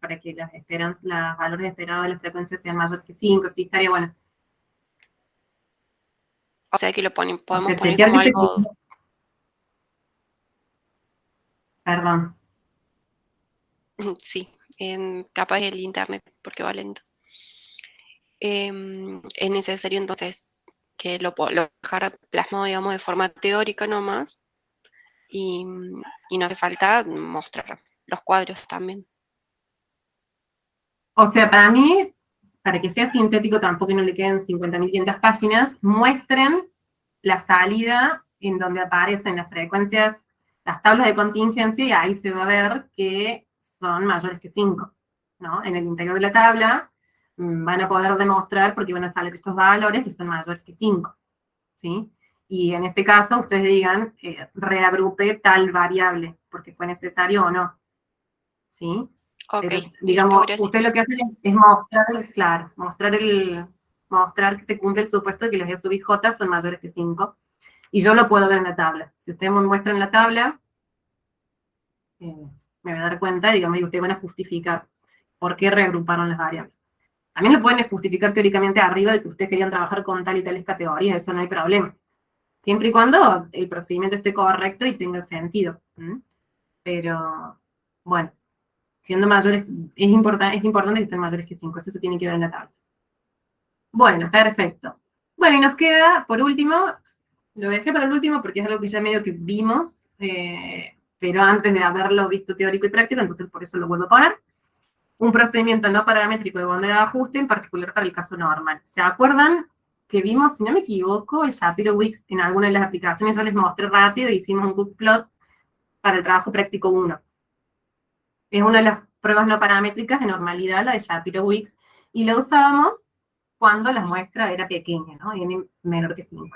los valores esperados de la frecuencia sean mayores que 5, sí, estaría bueno. O sea que lo podemos O sea, poner chequear como que se... algo, Perdón. sí, capaz el internet, porque va lento. Es necesario entonces que lo dejar plasmado, digamos, de forma teórica nomás, y no hace falta mostrar los cuadros también. O sea, para mí, para que sea sintético tampoco y no le queden 50.500 páginas, muestren la salida en donde aparecen las frecuencias, las tablas de contingencia, y ahí se va a ver que son mayores que 5, ¿no? En el interior de la tabla van a poder demostrar porque van a salir estos valores que son mayores que 5, ¿sí? Y en ese caso ustedes digan, reagrupe tal variable, porque fue necesario o no, ¿sí? Ok, Pero, listo, digamos, gracias. usted lo que hace es mostrar, claro, mostrar que se cumple el supuesto de que los SUBJ son mayores que 5, y yo lo puedo ver en la tabla. Si ustedes me muestran la tabla, me voy a dar cuenta, digamos, y ustedes van a justificar por qué reagruparon las variables. También lo pueden justificar teóricamente arriba de que ustedes querían trabajar con tal y tales categorías, eso no hay problema. Siempre y cuando el procedimiento esté correcto y tenga sentido. Pero, bueno, siendo mayores, es importante que sean mayores que 5, eso se tiene que ver en la tabla. Bueno, perfecto. Bueno, y nos queda, por último, lo dejé para el último porque es algo que ya medio que vimos, pero antes de haberlo visto teórico y práctico, entonces por eso lo vuelvo a poner. Un procedimiento no paramétrico de banda de ajuste, en particular para el caso normal. ¿Se acuerdan que vimos, si no me equivoco, el Shapiro-Wilks en alguna de las aplicaciones? Yo les mostré rápido y hicimos un bootplot para el trabajo práctico 1. Es una de las pruebas no paramétricas de normalidad, la de Shapiro-Wilks, y la usábamos cuando la muestra era pequeña, ¿no? N menor que 5.